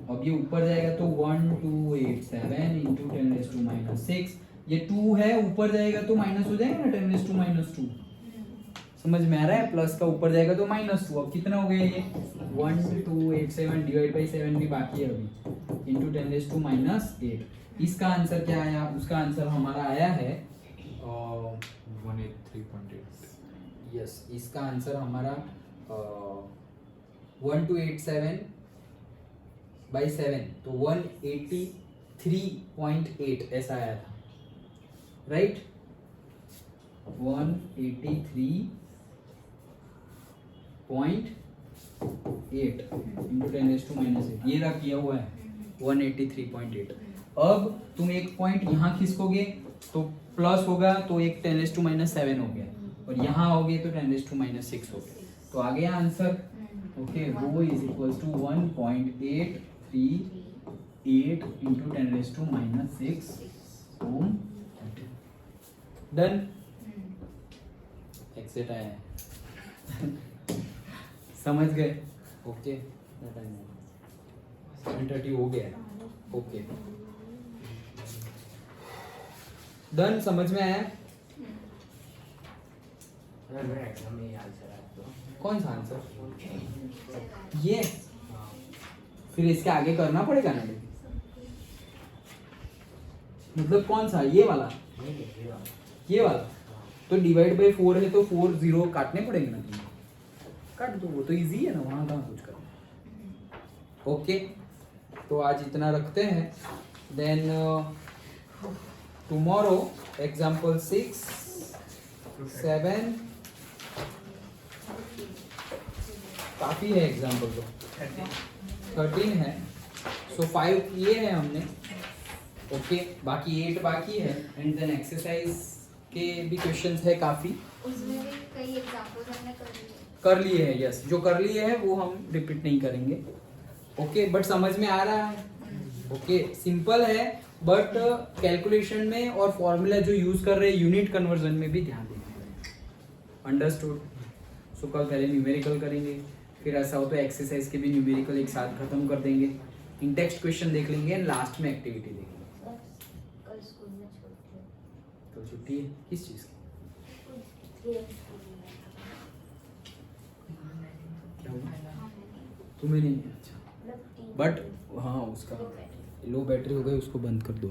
A: अब ये ऊपर जाएगा तो 1287 इंटू 10 raised to minus 6 ये 2 है ऊपर जाएगा तो माइनस हो जाएगा ना 10 raised to minus 2 समझ में आ रहा है प्लस का ऊपर जाएगा तो -2 अब कितना हो गया ये 1287 डिवाइड बाई 7 भी बाकी है अभी इंटू 10 raised to minus 8 इसका आंसर क्या आया उसका आंसर हमारा आया है
D: 183.8
A: यस इसका आंसर हमारा 1287 बाई 7 तो 183.8 ऐसा आया था right 183.8 into 10 raised to minus 8 ये रहा किया हुआ है 183.8 अब तुम एक पॉइंट यहाँ खिसकोगे तो प्लस होगा तो एक 10 raised to minus 7 हो गया और यहाँ आओगे तो 10 raised to minus 6 हो गया तो आ गया answer okay rho is equals to 1.838 into 10 raised to minus 6 ohm done exact आया है समझ गए ओके 7:30 हो गया ओके डन समझ में आया
B: मेरे एग्जाम में ये आंसर आया तो
A: कौन सा आंसर ये फिर इसके आगे करना पड़ेगा ना मतलब कौन सा ये वाला
B: नहीं ये वाला
A: ये वाला तो डिवाइड बाय 4 है तो 4 0 काटने पड़ेंगे ना तुम्हें काट दो, वो तो इजी है ना, वहाँ कहाँ कुछ करना। ओके, तो आज इतना रखते हैं। देन टुमारो एग्जाम्पल 6, 7 काफ़ी है एग्जाम्पल तो, 13 है। सो 5 किए हैं हमने। ओके, बाकी 8 बाकी है। एंड देन एक्सरसाइज के भी क्वेश्चंस है काफ़ी,
C: उसमें भी कई एग्जांपल्स हमने
A: कर लिए हैं। यस, जो कर लिए हैं वो हम रिपीट नहीं करेंगे। ओके, बट समझ में आ रहा है। ओके, सिंपल है, बट कैलकुलेशन में और फॉर्मूला जो यूज कर रहे हैं यूनिट कन्वर्जन में भी ध्यान देना है। अंडरस्टूड? सो कल पहले न्यूमेरिकल करेंगे, फिर ऐसा हो तो एक्सरसाइज के भी न्यूमेरिकल एक साथ खत्म कर देंगे, इन टेक्स्ट क्वेश्चन देख लेंगे एंड लास्ट में एक्टिविटी देखेंगे।
C: कल स्कूल में छोड़ते
A: तो छुट्टी है किस चीज़ की? क्या हुआ? तुम्हें नहीं है? अच्छा, बट हाँ उसका लो बैटरी हो गई, उसको बंद कर दो।